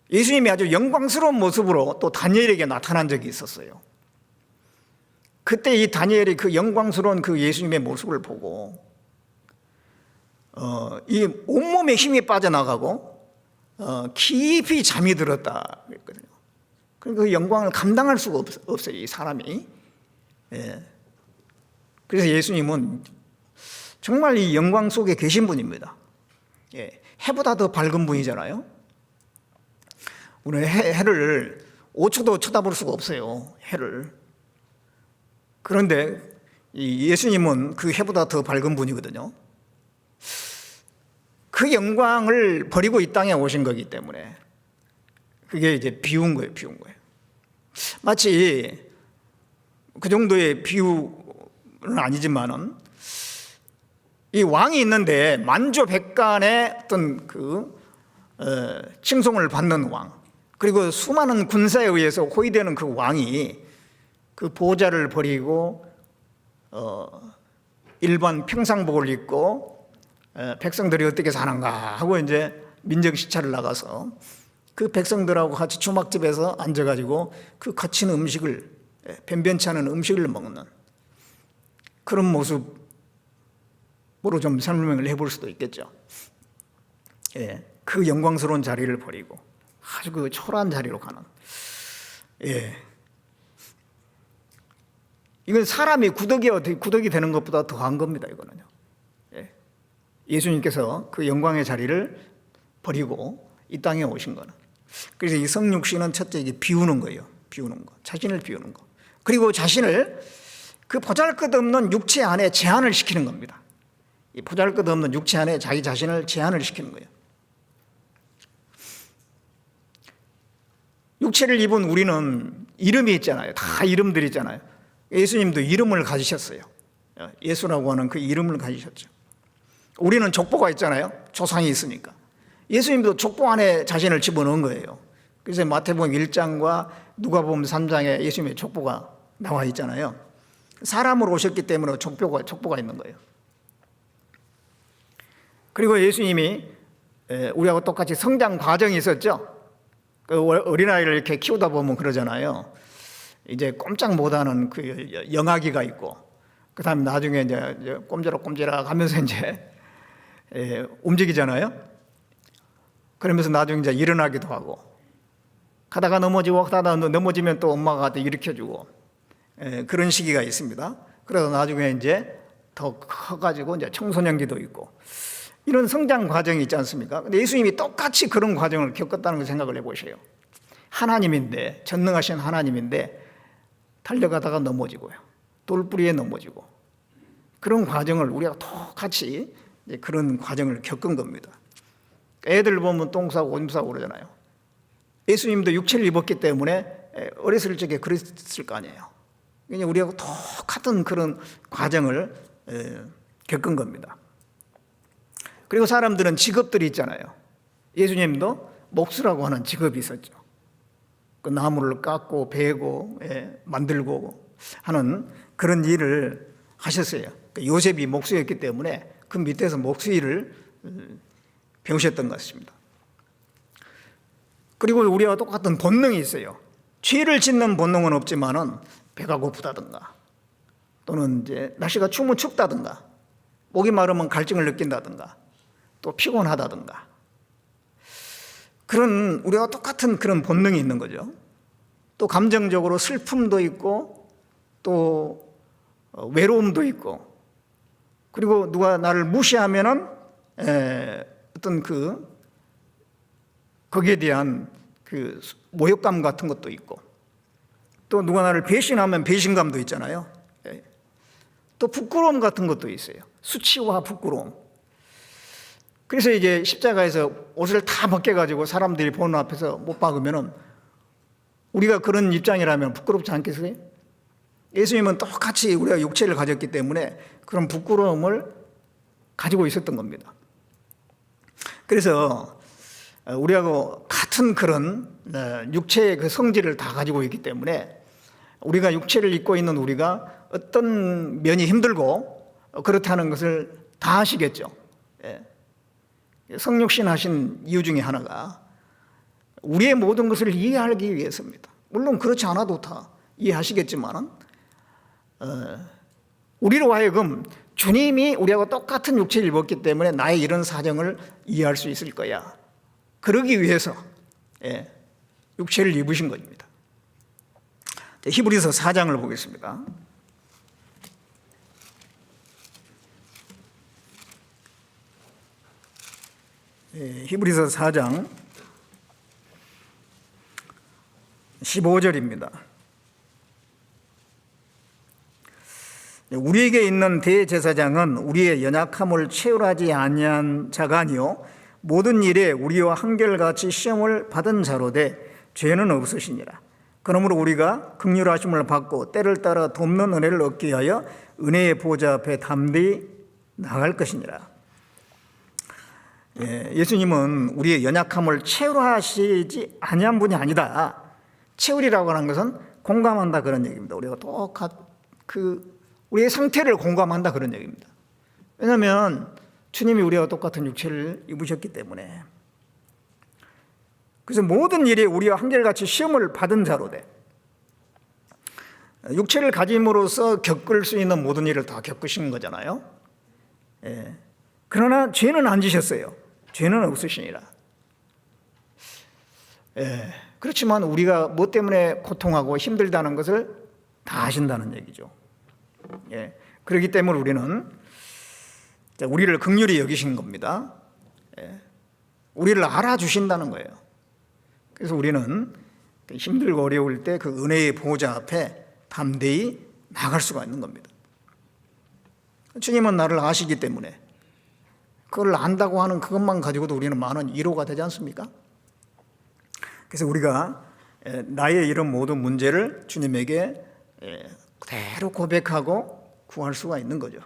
예수님이 아주 영광스러운 모습으로 또 다니엘에게 나타난 적이 있었어요. 그때 이 다니엘이 그 영광스러운 그 예수님의 모습을 보고 이 온몸에 힘이 빠져나가고 깊이 잠이 들었다 그랬거든요. 그 영광을 감당할 수가 없어요, 이 사람이. 그래서 예수님은 정말 이 영광 속에 계신 분입니다. 해보다 더 밝은 분이잖아요. 우리는 해를 5초도 쳐다볼 수가 없어요, 해를. 그런데 예수님은 그 해보다 더 밝은 분이거든요. 그 영광을 버리고 이 땅에 오신 거기 때문에 그게 이제 비운 거예요, 비운 거예요. 마치 그 정도의 비유는 아니지만은 이 왕이 있는데 만주백관의 어떤 그 칭송을 받는 왕, 그리고 수많은 군사에 의해서 호위되는 그 왕이 그 보좌를 버리고 일반 평상복을 입고 백성들이 어떻게 사는가 하고 이제 민정 시찰을 나가서 그 백성들하고 같이 주막집에서 앉아가지고 그 거친 음식을, 변변치 않은 음식을 먹는 그런 모습으로 좀 설명을 해볼 수도 있겠죠. 예, 그 영광스러운 자리를 버리고 아주 그 초라한 자리로 가는. 예, 이건 사람이 구덕이 되는 것보다 더한 겁니다. 이거는요. 예, 예수님께서 그 영광의 자리를 버리고 이 땅에 오신 거는. 그래서 이 성육신은 첫째 이게 비우는 거예요. 비우는 거, 자신을 비우는 거. 그리고 자신을 그 보잘것없는 육체 안에 제한을 시키는 겁니다. 이 보잘것없는 육체 안에 자기 자신을 제한을 시키는 거예요. 육체를 입은 우리는 이름이 있잖아요. 다 이름들이 있잖아요. 예수님도 이름을 가지셨어요. 예수라고 하는 그 이름을 가지셨죠. 우리는 족보가 있잖아요. 조상이 있으니까. 예수님도 족보 안에 자신을 집어넣은 거예요. 그래서 마태복음 1장과 누가복음 3장에 예수님의 족보가 나와 있잖아요. 사람으로 오셨기 때문에 족보가 있는 거예요. 그리고 예수님이 우리하고 똑같이 성장 과정이 있었죠. 그 어린아이를 이렇게 키우다 보면 그러잖아요. 이제 꼼짝 못하는 그 영아기가 있고, 그 다음에 나중에 이제 꼼지락꼼지락 하면서 이제 움직이잖아요. 그러면서 나중에 이제 일어나기도 하고, 가다가 넘어지고, 하다가 넘어지면 또 엄마가 또 일으켜주고, 그런 시기가 있습니다. 그래서 나중에 이제 더 커가지고 이제 청소년기도 있고, 이런 성장 과정이 있지 않습니까? 근데 예수님이 똑같이 그런 과정을 겪었다는 걸 생각을 해보세요. 하나님인데, 전능하신 하나님인데, 달려가다가 넘어지고요. 돌뿌리에 넘어지고. 그런 과정을 우리가 똑같이 그런 과정을 겪은 겁니다. 애들 보면 똥 싸고 오줌 싸고 그러잖아요. 예수님도 육체를 입었기 때문에 어렸을 적에 그랬을 거 아니에요. 그냥 우리하고 똑같은 그런 과정을 겪은 겁니다. 그리고 사람들은 직업들이 있잖아요. 예수님도 목수라고 하는 직업이 있었죠. 그 나무를 깎고 베고 만들고 하는 그런 일을 하셨어요. 요셉이 목수였기 때문에 그 밑에서 목수 일을 배우셨던 것 같습니다. 그리고 우리와 똑같은 본능이 있어요. 죄를 짓는 본능은 없지만은 배가 고프다든가, 또는 이제 날씨가 추우면 춥다든가, 목이 마르면 갈증을 느낀다든가, 또 피곤하다든가, 그런 우리와 똑같은 그런 본능이 있는 거죠. 또 감정적으로 슬픔도 있고, 또 외로움도 있고, 그리고 누가 나를 무시하면은 어떤 거기에 대한 그 모욕감 같은 것도 있고, 또 누가 나를 배신하면 배신감도 있잖아요. 또 부끄러움 같은 것도 있어요. 수치와 부끄러움. 그래서 이제 십자가에서 옷을 다 벗겨가지고 사람들이 보는 앞에서 못 박으면은 우리가 그런 입장이라면 부끄럽지 않겠어요? 예수님은 똑같이 우리가 육체를 가졌기 때문에 그런 부끄러움을 가지고 있었던 겁니다. 그래서 우리하고 같은 그런 육체의 그 성질을 다 가지고 있기 때문에 우리가 육체를 입고 있는 우리가 어떤 면이 힘들고 그렇다는 것을 다 아시겠죠. 성육신 하신 이유 중에 하나가 우리의 모든 것을 이해하기 위해서입니다. 물론 그렇지 않아도 다 이해하시겠지만 우리로 하여금 주님이 우리하고 똑같은 육체를 입었기 때문에 나의 이런 사정을 이해할 수 있을 거야, 그러기 위해서 육체를 입으신 것입니다. 히브리서 4장을 보겠습니다. 히브리서 4장 15절입니다. 우리에게 있는 대제사장은 우리의 연약함을 체휼하지 아니한 자가 아니요 모든 일에 우리와 한결같이 시험을 받은 자로되 죄는 없으시니라. 그러므로 우리가 긍휼하심을 받고 때를 따라 돕는 은혜를 얻기 위하여 은혜의 보좌 앞에 담대히 나갈 것이니라. 예수님은 우리의 연약함을 체휼하시지 아니한 분이 아니다. 체휼이라고 하는 것은 공감한다 그런 얘기입니다. 우리가 우리의 상태를 공감한다 그런 얘기입니다. 왜냐하면 주님이 우리와 똑같은 육체를 입으셨기 때문에. 그래서 모든 일이 우리와 한결같이 시험을 받은 자로 돼. 육체를 가짐으로써 겪을 수 있는 모든 일을 다 겪으신 거잖아요. 예. 그러나 죄는 안 지셨어요. 죄는 없으시니라. 예. 그렇지만 우리가 뭐 때문에 고통하고 힘들다는 것을 다 아신다는 얘기죠. 예. 그렇기 때문에 우리를 긍휼히 여기신 겁니다. 예. 우리를 알아주신다는 거예요. 그래서 우리는 힘들고 어려울 때 그 은혜의 보호자 앞에 담대히 나갈 수가 있는 겁니다. 주님은 나를 아시기 때문에 그걸 안다고 하는 그것만 가지고도 우리는 많은 위로가 되지 않습니까? 그래서 우리가 나의 이런 모든 문제를 주님에게 그대로 고백하고 구할 수가 있는 거죠.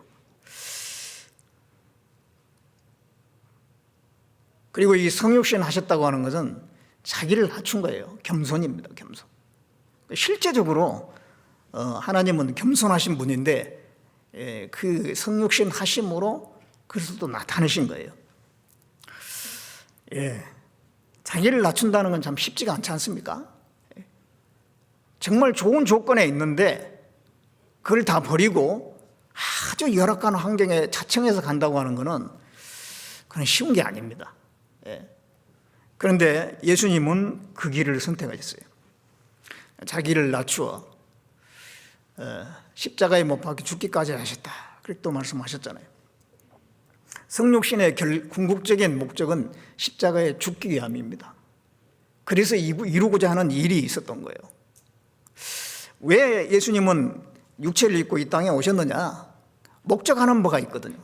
그리고 이 성육신 하셨다고 하는 것은 자기를 낮춘 거예요. 겸손입니다. 겸손. 실제적으로 하나님은 겸손하신 분인데 그 성육신 하심으로 그리스도 나타내신 거예요. 예, 자기를 낮춘다는 건 참 쉽지가 않지 않습니까? 정말 좋은 조건에 있는데 그걸 다 버리고 아주 열악한 환경에 자청해서 간다고 하는 것은 그건 쉬운 게 아닙니다. 예. 그런데 예수님은 그 길을 선택하셨어요. 자기를 낮추어 십자가에 못 박혀 죽기까지 하셨다. 그렇게 또 말씀하셨잖아요. 성육신의 궁극적인 목적은 십자가에 죽기 위함입니다. 그래서 이루고자 하는 일이 있었던 거예요. 왜 예수님은 육체를 입고 이 땅에 오셨느냐? 목적하는 바가 있거든요.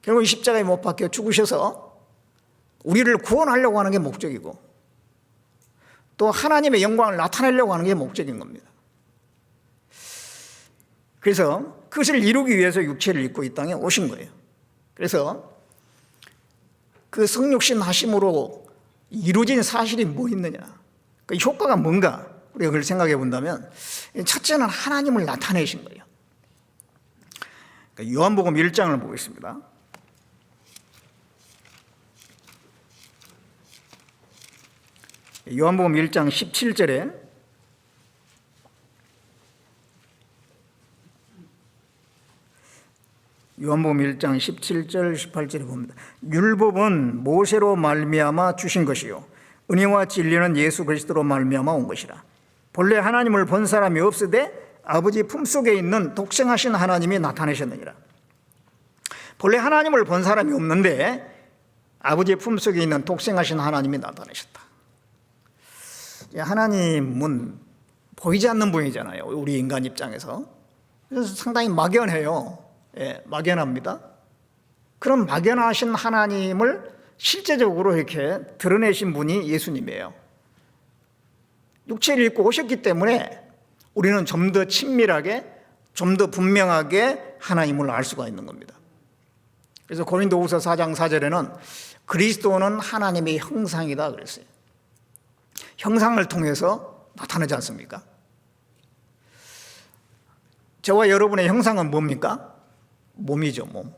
결국 십자가에 못 박혀 죽으셔서 우리를 구원하려고 하는 게 목적이고 또 하나님의 영광을 나타내려고 하는 게 목적인 겁니다. 그래서 그것을 이루기 위해서 육체를 입고 이 땅에 오신 거예요. 그래서 그 성육신 하심으로 이루어진 사실이 뭐 있느냐? 그 효과가 뭔가? 우리가 그걸 생각해 본다면 첫째는 하나님을 나타내신 거예요. 요한복음 1장을 보겠습니다. 요한복음 1장 17절에 요한복음 1장 17절 18절에 봅니다. 율법은 모세로 말미암아 주신 것이요 은혜와 진리는 예수 그리스도로 말미암아 온 것이라. 본래 하나님을 본 사람이 없으되 아버지 품속에 있는 독생하신 하나님이 나타내셨느니라. 본래 하나님을 본 사람이 없는데 아버지의 품속에 있는 독생하신 하나님이 나타내셨다. 하나님은 보이지 않는 분이잖아요. 우리 인간 입장에서. 그래서 상당히 막연해요. 예, 막연합니다. 그런 막연하신 하나님을 실제적으로 이렇게 드러내신 분이 예수님이에요. 육체를 입고 오셨기 때문에 우리는 좀 더 친밀하게, 좀 더 분명하게 하나님을 알 수가 있는 겁니다. 그래서 고린도후서 4장 4절에는 그리스도는 하나님의 형상이다 그랬어요. 형상을 통해서 나타나지 않습니까? 저와 여러분의 형상은 뭡니까? 몸이죠, 몸.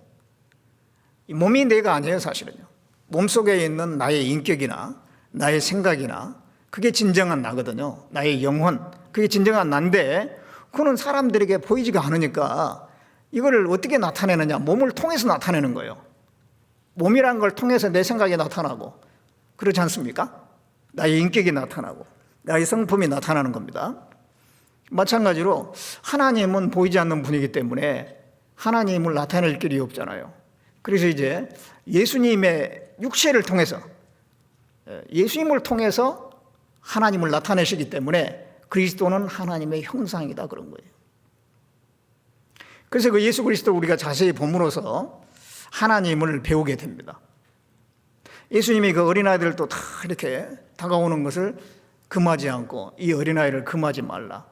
이 몸이 내가 아니에요, 사실은요. 몸속에 있는 나의 인격이나 나의 생각이나 그게 진정한 나거든요. 나의 영혼, 그게 진정한 나인데 그거는 사람들에게 보이지가 않으니까 이걸 어떻게 나타내느냐? 몸을 통해서 나타내는 거예요. 몸이란 걸 통해서 내 생각이 나타나고 그렇지 않습니까? 나의 인격이 나타나고 나의 성품이 나타나는 겁니다. 마찬가지로 하나님은 보이지 않는 분이기 때문에 하나님을 나타낼 길이 없잖아요. 그래서 이제 예수님의 육체를 통해서 예수님을 통해서 하나님을 나타내시기 때문에 그리스도는 하나님의 형상이다 그런 거예요. 그래서 그 예수 그리스도 우리가 자세히 봄으로써 하나님을 배우게 됩니다. 예수님이 그 어린아이들도 다 이렇게 다가오는 것을 금하지 않고 이 어린아이를 금하지 말라.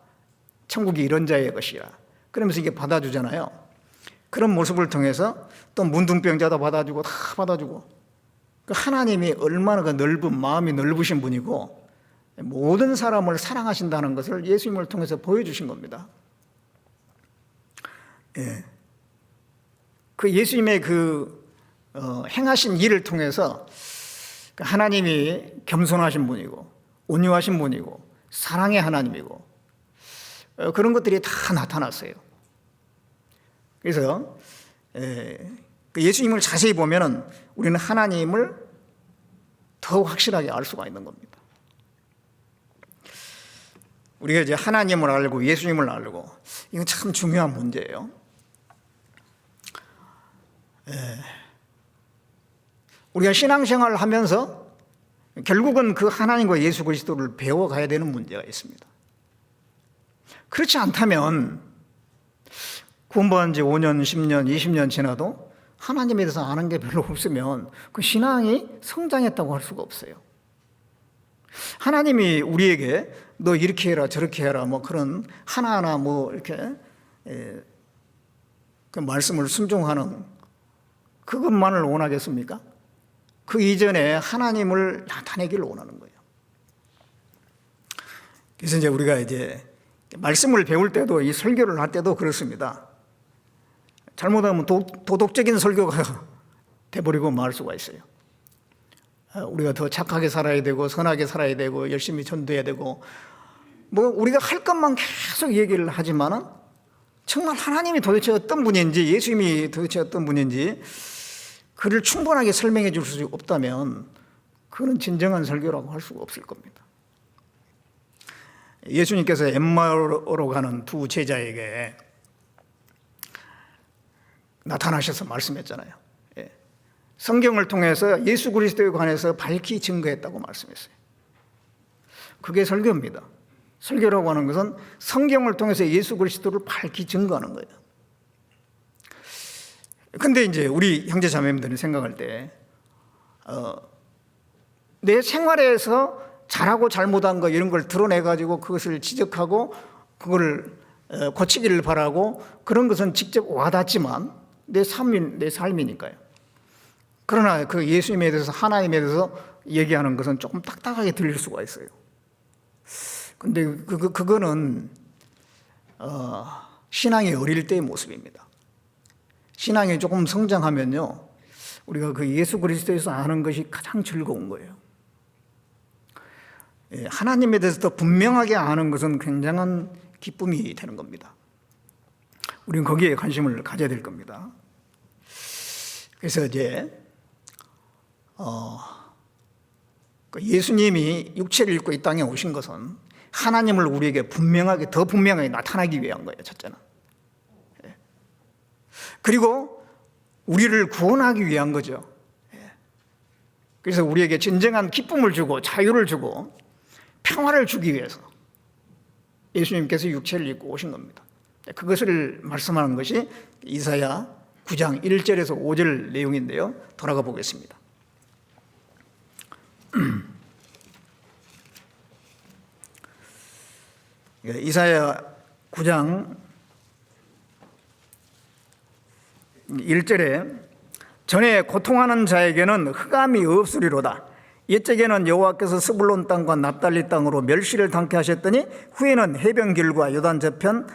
천국이 이런 자의 것이라. 그러면서 이게 받아주잖아요. 그런 모습을 통해서 또 문둥병자도 받아주고 다 받아주고 그 하나님이 얼마나 그 넓은 마음이 넓으신 분이고 모든 사람을 사랑하신다는 것을 예수님을 통해서 보여주신 겁니다. 예. 그 예수님의 그 행하신 일을 통해서 하나님이 겸손하신 분이고 온유하신 분이고 사랑의 하나님이고 그런 것들이 다 나타났어요. 그래서 예수님을 자세히 보면은 우리는 하나님을 더 확실하게 알 수가 있는 겁니다. 우리가 이제 하나님을 알고 예수님을 알고 이건 참 중요한 문제예요. 우리가 신앙생활을 하면서 결국은 그 하나님과 예수 그리스도를 배워가야 되는 문제가 있습니다. 그렇지 않다면 구원받은 지 5년, 10년, 20년 지나도 하나님에 대해서 아는 게 별로 없으면 그 신앙이 성장했다고 할 수가 없어요. 하나님이 우리에게 너 이렇게 해라 저렇게 해라 뭐 그런 하나하나 뭐 이렇게 그 말씀을 순종하는 그것만을 원하겠습니까? 그 이전에 하나님을 나타내기를 원하는 거예요. 그래서 이제 우리가 이제 말씀을 배울 때도 이 설교를 할 때도 그렇습니다. 잘못하면 도덕적인 설교가 돼버리고 말 수가 있어요. 우리가 더 착하게 살아야 되고 선하게 살아야 되고 열심히 전도해야 되고 뭐 우리가 할 것만 계속 얘기를 하지만은 정말 하나님이 도대체 어떤 분인지 예수님이 도대체 어떤 분인지 그를 충분하게 설명해 줄 수 없다면 그건 진정한 설교라고 할 수가 없을 겁니다. 예수님께서 엠마오로 가는 두 제자에게 나타나셔서 말씀했잖아요. 성경을 통해서 예수 그리스도에 관해서 밝히 증거했다고 말씀했어요. 그게 설교입니다. 설교라고 하는 것은 성경을 통해서 예수 그리스도를 밝히 증거하는 거예요. 근데 이제 우리 형제 자매님들이 생각할 때, 내 생활에서 잘하고 잘못한 거 이런 걸 드러내가지고 그것을 지적하고 그걸 고치기를 바라고 그런 것은 직접 와닿지만 내 삶이니까요. 그러나 그 예수님에 대해서 하나님에 대해서 얘기하는 것은 조금 딱딱하게 들릴 수가 있어요. 근데 그거는 신앙이 어릴 때의 모습입니다. 신앙이 조금 성장하면요, 우리가 그 예수 그리스도에서 아는 것이 가장 즐거운 거예요. 하나님에 대해서 더 분명하게 아는 것은 굉장한 기쁨이 되는 겁니다. 우리는 거기에 관심을 가져야 될 겁니다. 그래서 이제 예수님이 육체를 입고 이 땅에 오신 것은 하나님을 우리에게 더 분명하게 나타나기 위한 거예요. 첫째는. 그리고 우리를 구원하기 위한 거죠. 그래서 우리에게 진정한 기쁨을 주고 자유를 주고 평화를 주기 위해서 예수님께서 육체를 입고 오신 겁니다. 그것을 말씀하는 것이 이사야 9장 1절에서 5절 내용인데요. 돌아가 보겠습니다. 이사야 9장 1절에 전에 고통하는 자에게는 흑암이 없으리로다. 옛적에는 여호와께서 스불론 땅과 납달리 땅으로 멸시를 당케 하셨더니 후에는 해변길과 요단 저편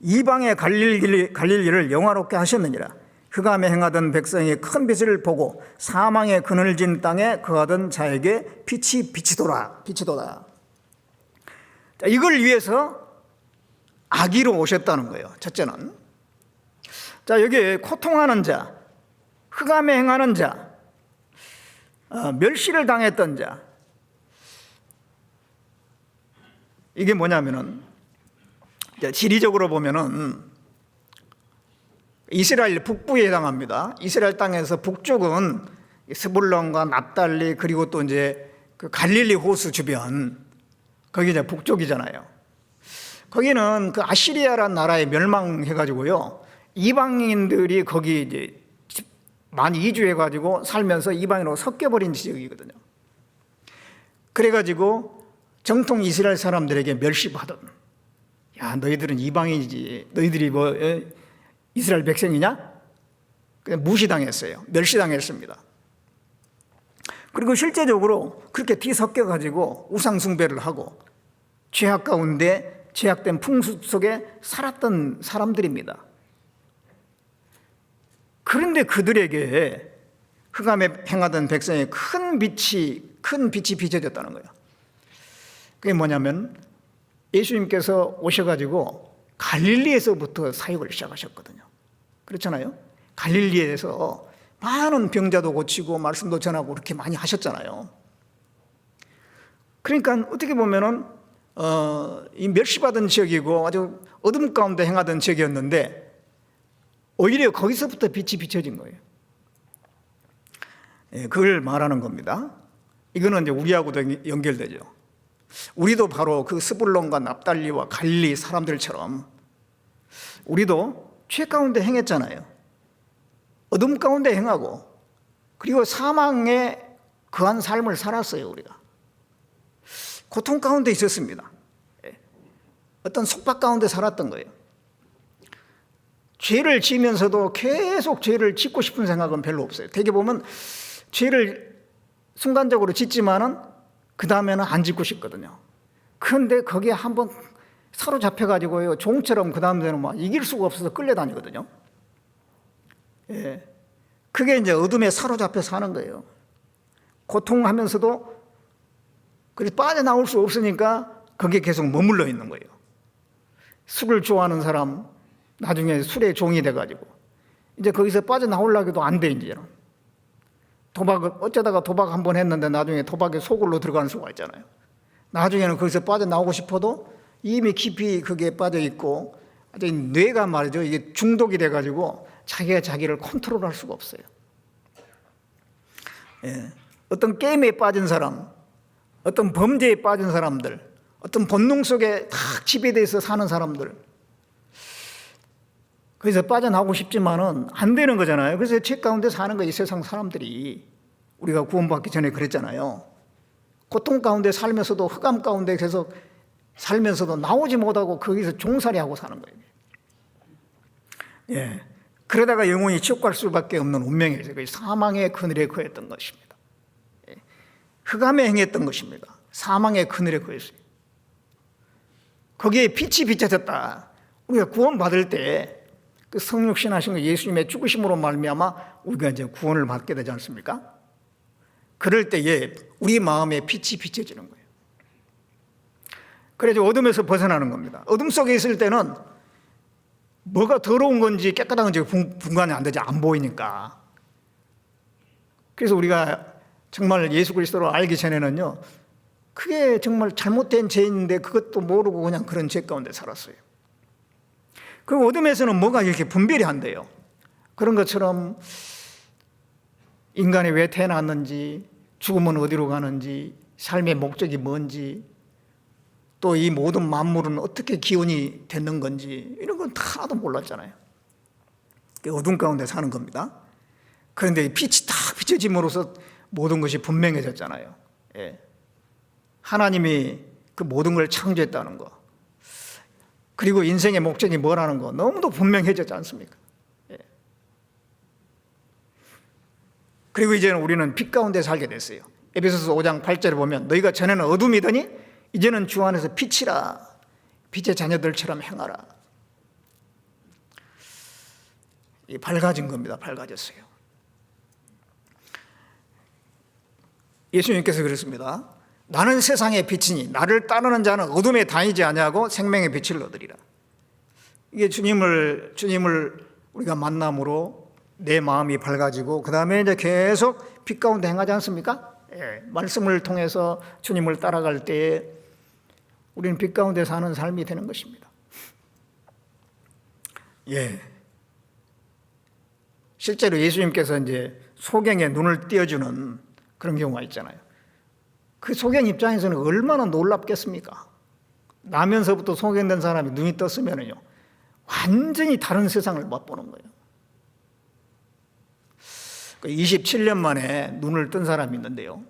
이방의 갈릴리를 영화롭게 하셨느니라. 흑암에 행하던 백성이 큰 빛을 보고 사망의 그늘진 땅에 거하던 자에게 빛이 비치도다. 자, 이걸 위해서 아기로 오셨다는 거예요. 첫째는. 자, 여기 고통하는 자, 흑암에 행하는 자, 멸시를 당했던 자, 이게 뭐냐면은 지리적으로 보면은 이스라엘 북부에 해당합니다. 이스라엘 땅에서 북쪽은 스불론과 납달리 그리고 또 이제 그 갈릴리 호수 주변 거기 이제 북쪽이잖아요. 거기는 그 아시리아라는 나라에 멸망해가지고요, 이방인들이 거기 이제 많이 이주해가지고 살면서 이방인으로 섞여버린 지역이거든요. 그래가지고 정통 이스라엘 사람들에게 멸시받은, 야 너희들은 이방인이지, 너희들이 뭐 이스라엘 백성이냐? 그냥 무시당했어요. 멸시당했습니다. 그리고 실제적으로 그렇게 뒤섞여가지고 우상숭배를 하고 죄악 가운데 죄악된 풍습 속에 살았던 사람들입니다. 그런데 그들에게 흑암에 행하던 백성에 큰 빛이 비춰졌다는 거예요. 그게 뭐냐면 예수님께서 오셔가지고 갈릴리에서부터 사역을 시작하셨거든요. 그렇잖아요. 갈릴리에서 많은 병자도 고치고 말씀도 전하고 그렇게 많이 하셨잖아요. 그러니까 어떻게 보면은 이 멸시받은 지역이고 아주 어둠 가운데 행하던 지역이었는데 오히려 거기서부터 빛이 비춰진 거예요. 그걸 말하는 겁니다. 이거는 이제 우리하고도 연결되죠. 우리도 바로 그 스불론과 납달리와 갈릴리 사람들처럼 우리도 죄 가운데 행했잖아요. 어둠 가운데 행하고 그리고 사망에 거한 삶을 살았어요. 우리가 고통 가운데 있었습니다. 어떤 속박 가운데 살았던 거예요. 죄를 지으면서도 계속 죄를 짓고 싶은 생각은 별로 없어요. 되게 보면 죄를 순간적으로 짓지만은 그 다음에는 안 짓고 싶거든요. 그런데 거기에 한번 사로잡혀가지고요, 종처럼 그 다음에는 막 이길 수가 없어서 끌려다니거든요. 그게 이제 어둠에 사로잡혀 사는 거예요. 고통하면서도 그래서 빠져나올 수 없으니까 거기에 계속 머물러 있는 거예요. 술을 좋아하는 사람 나중에 술의 종이 돼가지고 이제 거기서 빠져나오려고 해도 안 돼. 이제는 어쩌다가 도박 한번 했는데 나중에 도박에 소굴로 들어가는 수가 있잖아요. 나중에는 거기서 빠져나오고 싶어도 이미 깊이 거기에 빠져 있고 아주 뇌가 말이죠, 이게 중독이 돼가지고 자기가 자기를 컨트롤할 수가 없어요. 어떤 게임에 빠진 사람, 어떤 범죄에 빠진 사람들, 어떤 본능 속에 딱 지배돼서 사는 사람들, 그래서 빠져나오고 싶지만은 안 되는 거잖아요. 그래서 죄 가운데 사는 거예요. 이 세상 사람들이. 우리가 구원받기 전에 그랬잖아요. 고통 가운데 살면서도 흑암 가운데 계속 살면서도 나오지 못하고 거기서 종살이하고 사는 거예요. 그러다가 영혼이 지옥 갈 수밖에 없는 운명이죠. 사망의 그늘에 거했던 것입니다. 흑암에 행했던 것입니다. 사망의 그늘에 거했어요. 거기에 빛이 비춰졌다. 우리가 구원받을 때 그 성육신 하신 거 예수님의 죽으심으로 말미암아 우리가 이제 구원을 받게 되지 않습니까? 그럴 때에 우리 마음에 빛이 비춰지는 거예요. 그래서 어둠에서 벗어나는 겁니다. 어둠 속에 있을 때는 뭐가 더러운 건지 깨끗한 건지 분간이 안 되지, 안 보이니까. 그래서 우리가 정말 예수 그리스도를 알기 전에는요, 그게 정말 잘못된 죄인데 그것도 모르고 그냥 그런 죄 가운데 살았어요. 그 어둠에서는 뭐가 이렇게 분별이 안 돼요. 그런 것처럼 인간이 왜 태어났는지, 죽으면 어디로 가는지, 삶의 목적이 뭔지, 또 이 모든 만물은 어떻게 기원이 됐는 건지 이런 건 다 하나도 몰랐잖아요. 어둠 가운데 사는 겁니다. 그런데 빛이 딱 비춰짐으로써 모든 것이 분명해졌잖아요. 하나님이 그 모든 걸 창조했다는 거, 그리고 인생의 목적이 뭐라는 거 너무도 분명해졌지 않습니까? 그리고 이제는 우리는 빛 가운데 살게 됐어요. 에베소서 5장 8절에 보면 너희가 전에는 어둠이더니 이제는 주 안에서 빛이라, 빛의 자녀들처럼 행하라. 밝아진 겁니다. 밝아졌어요. 예수님께서 그랬습니다. 나는 세상의 빛이니 나를 따르는 자는 어둠에 다니지 아니하고 생명의 빛을 얻으리라. 이게 주님을 우리가 만남으로 내 마음이 밝아지고 그 다음에 이제 계속 빛 가운데 행하지 않습니까? 말씀을 통해서 주님을 따라갈 때에 우리는 빛 가운데 사는 삶이 되는 것입니다. 실제로 예수님께서 이제 소경의 눈을 띄워주는 그런 경우가 있잖아요. 그 소경 입장에서는 얼마나 놀랍겠습니까? 나면서부터 소경된 사람이 눈이 떴으면요, 완전히 다른 세상을 맛보는 거예요. 27년 만에 눈을 뜬 사람이 있는데요.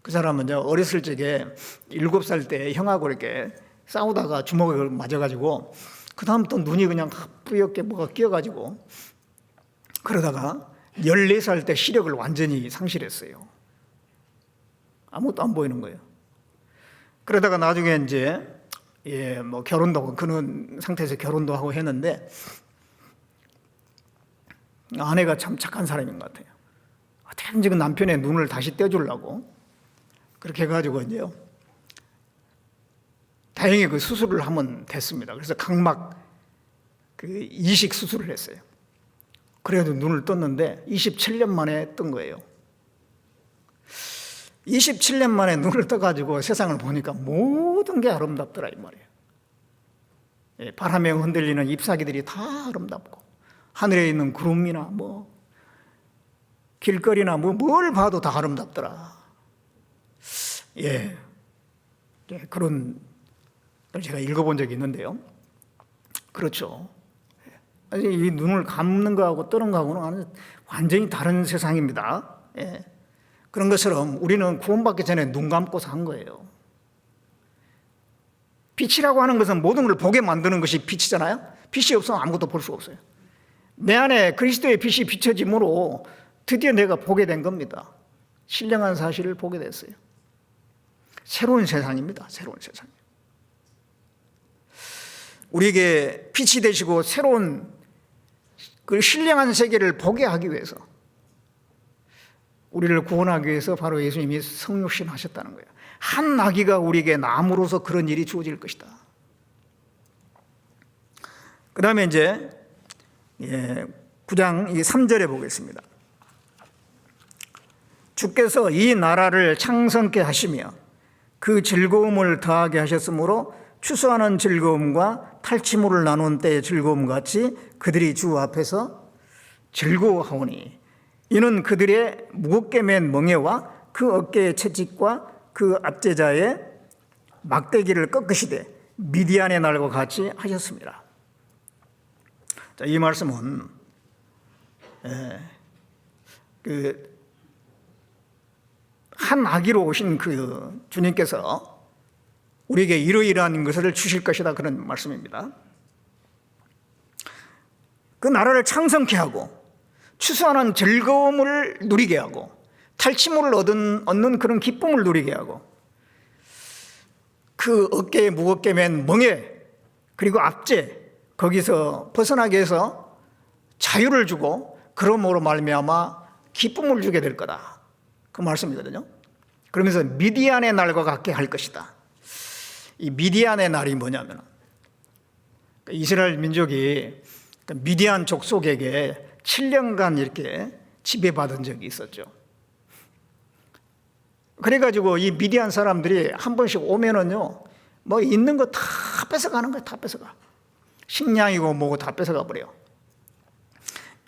그 사람은 어렸을 적에 7살 때 형하고 이렇게 싸우다가 주먹을 맞아가지고 그 다음부터 눈이 그냥 뿌옇게 뭐가 끼어가지고 그러다가 14살 때 시력을 완전히 상실했어요. 아무것도 안 보이는 거예요. 그러다가 나중에 이제 뭐 결혼도 하고 그런 상태에서 결혼도 하고 했는데 아내가 참 착한 사람인 것 같아요. 어떻게든지 그 남편의 눈을 다시 떼주려고 그렇게 해가지고 이제요. 다행히 그 수술을 하면 됐습니다. 그래서 각막 그 이식 수술을 했어요. 그래도 눈을 떴는데 27년 만에 뜬 거예요. 27년 만에 눈을 떠가지고 세상을 보니까 모든 게 아름답더라 이 말이에요. 바람에 흔들리는 잎사귀들이 다 아름답고 하늘에 있는 구름이나 뭐 길거리나 뭘 봐도 다 아름답더라. 그런 걸 제가 읽어본 적이 있는데요. 그렇죠. 이 눈을 감는 거하고 뜨는 거하고는 완전히 다른 세상입니다. 그런 것처럼 우리는 구원받기 전에 눈 감고 산 거예요. 빛이라고 하는 것은 모든 걸 보게 만드는 것이 빛이잖아요. 빛이 없으면 아무것도 볼 수가 없어요. 내 안에 그리스도의 빛이 비춰짐으로 드디어 내가 보게 된 겁니다. 신령한 사실을 보게 됐어요. 새로운 세상입니다. 새로운 세상. 우리에게 빛이 되시고 새로운 그 신령한 세계를 보게 하기 위해서, 우리를 구원하기 위해서 바로 예수님이 성육신 하셨다는 거예요. 한 아기가 우리에게 남으로서 그런 일이 주어질 것이다. 그 다음에 이제 9장 3절에 보겠습니다. 주께서 이 나라를 창성케 하시며 그 즐거움을 더하게 하셨으므로 추수하는 즐거움과 탈취물을 나눈 때의 즐거움 같이 그들이 주 앞에서 즐거워하오니 이는 그들의 무겁게 맨 멍에와 그 어깨의 채찍과 그 압제자의 막대기를 꺾으시되 미디안의 날과 같이 하셨습니다. 자, 이 말씀은 한 아기로 오신 그 주님께서 우리에게 이러이러한 것을 주실 것이다, 그런 말씀입니다. 그 나라를 창성케 하고 추수하는 즐거움을 누리게 하고 탈취물을 얻는 그런 기쁨을 누리게 하고 그 어깨에 무겁게 맨 멍에 그리고 압제 거기서 벗어나게 해서 자유를 주고 그러므로 말미암아 기쁨을 주게 될 거다, 그 말씀이거든요. 그러면서 미디안의 날과 같게 할 것이다. 이 미디안의 날이 뭐냐면 이스라엘 민족이 미디안 족속에게 7년간 이렇게 지배받은 적이 있었죠. 그래가지고 이 미디안 사람들이 한 번씩 오면은요, 뭐 있는 거 다 뺏어가는 거예요. 다 뺏어가. 식량이고 뭐고 다 뺏어가 버려요.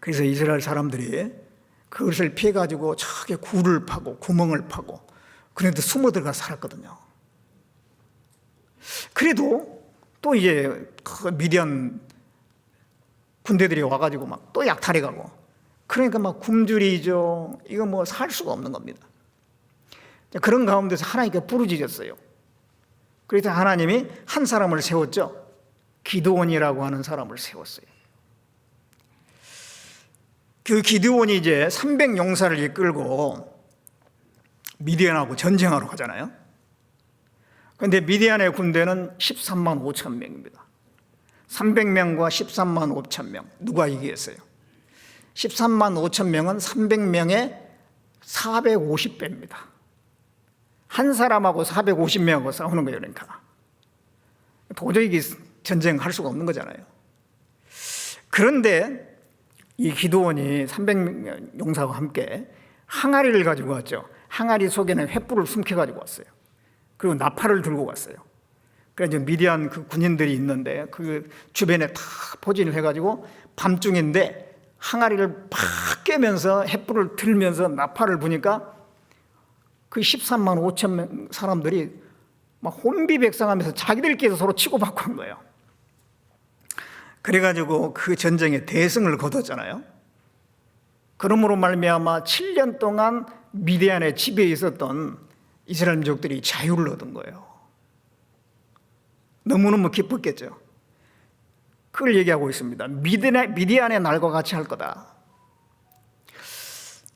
그래서 이스라엘 사람들이 그것을 피해가지고 저기 굴을 파고 구멍을 파고 그런데 숨어 들어가 살았거든요. 그래도 또 이제 그 미디안 군대들이 와가지고 막 또 약탈해가고, 그러니까 막 굶주리죠. 이거 뭐 살 수가 없는 겁니다. 그런 가운데서 하나님께 부르짖었어요. 그래서 하나님이 한 사람을 세웠죠. 기드온이라고 하는 사람을 세웠어요. 그 기드온이 이제 300용사를 이끌고 미디안하고 전쟁하러 가잖아요. 그런데 미디안의 군대는 13만 5천 명입니다. 300명과 13만 5천 명, 누가 이기겠어요? 13만 5천 명은 300명의 450배입니다. 한 사람하고 450명하고 싸우는 거예요. 그러니까 도저히 전쟁할 수가 없는 거잖아요. 그런데 이 기드온이 300명 용사와 함께 항아리를 가지고 왔죠. 항아리 속에는 횃불을 숨겨가지고 왔어요. 그리고 나팔을 들고 왔어요. 그래서 미디안 그 군인들이 있는데 그 주변에 다 포진을 해가지고 밤중인데 항아리를 팍 깨면서 횃불을 들면서 나팔을 부니까 그 13만 5천 명 사람들이 막 혼비백상하면서 자기들끼리 서로 치고받고 한 거예요. 그래가지고 그 전쟁에 대승을 거뒀잖아요. 그러므로 말미암아 7년 동안 미디안의 지배에 있었던 이스라엘 민족들이 자유를 얻은 거예요. 너무너무 기뻤겠죠. 그걸 얘기하고 있습니다. 미디안의 날과 같이 할 거다.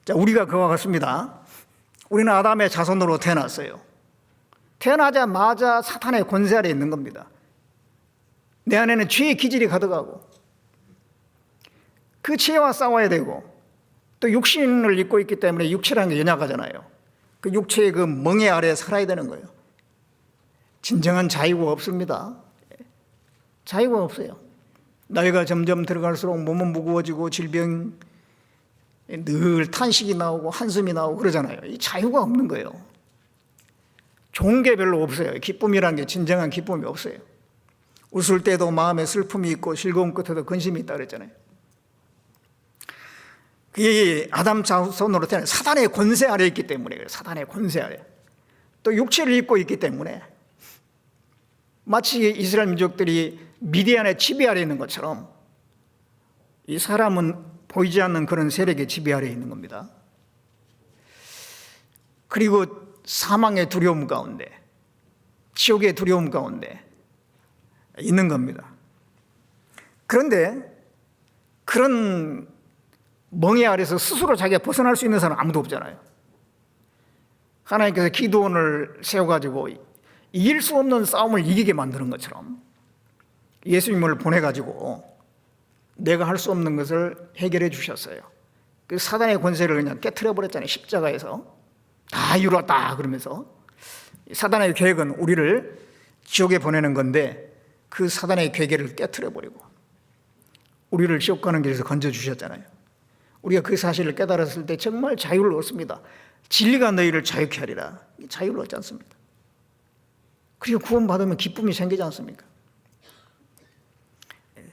자, 우리가 그와 같습니다. 우리는 아담의 자손으로 태어났어요. 태어나자마자 사탄의 권세 아래 있는 겁니다. 내 안에는 죄의 기질이 가득하고 그 죄와 싸워야 되고 또 육신을 입고 있기 때문에 육체라는 게 연약하잖아요. 그 육체의 그 멍에 아래 살아야 되는 거예요. 진정한 자유가 없습니다. 자유가 없어요. 나이가 점점 들어갈수록 몸은 무거워지고 질병, 늘 탄식이 나오고 한숨이 나오고 그러잖아요. 이 자유가 없는 거예요. 좋은 게 별로 없어요. 기쁨이라는 게 진정한 기쁨이 없어요. 웃을 때도 마음에 슬픔이 있고 즐거움 끝에도 근심이 있다 그랬잖아요. 그게 아담 자손으로 태어난 사단의 권세 아래 있기 때문에 그래요. 사단의 권세 아래. 또 육체를 입고 있기 때문에 마치 이스라엘 민족들이 미디안의 지배 아래 있는 것처럼 이 사람은 보이지 않는 그런 세력의 지배 아래 있는 겁니다. 그리고 사망의 두려움 가운데, 지옥의 두려움 가운데 있는 겁니다. 그런데 그런 멍에 아래서 스스로 자기가 벗어날 수 있는 사람은 아무도 없잖아요. 하나님께서 기드온을 세워가지고 이길 수 없는 싸움을 이기게 만드는 것처럼 예수님을 보내가지고 내가 할 수 없는 것을 해결해 주셨어요. 그 사단의 권세를 그냥 깨트려 버렸잖아요. 십자가에서 다 이루었다 그러면서. 사단의 계획은 우리를 지옥에 보내는 건데 그 사단의 계획을 깨트려 버리고 우리를 지옥 가는 길에서 건져 주셨잖아요. 우리가 그 사실을 깨달았을 때 정말 자유를 얻습니다. 진리가 너희를 자유케 하리라. 자유를 얻지 않습니다. 그리고 구원받으면 기쁨이 생기지 않습니까?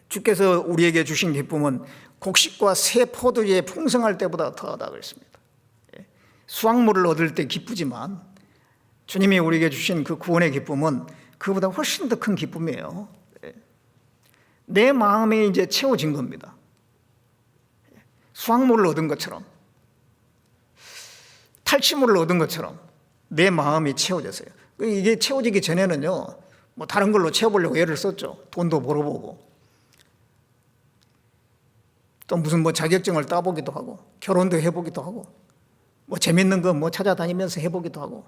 주께서 우리에게 주신 기쁨은 곡식과 새 포도주에 풍성할 때보다 더하다 그랬습니다. 수확물을 얻을 때 기쁘지만 주님이 우리에게 주신 그 구원의 기쁨은 그보다 훨씬 더 큰 기쁨이에요. 내 마음이 이제 채워진 겁니다. 수확물을 얻은 것처럼, 탈취물을 얻은 것처럼 내 마음이 채워졌어요. 이게 채워지기 전에는요, 뭐 다른 걸로 채워보려고 애를 썼죠. 돈도 벌어보고, 또 무슨 뭐 자격증을 따보기도 하고, 결혼도 해보기도 하고, 뭐 재밌는 거 뭐 찾아다니면서 해보기도 하고.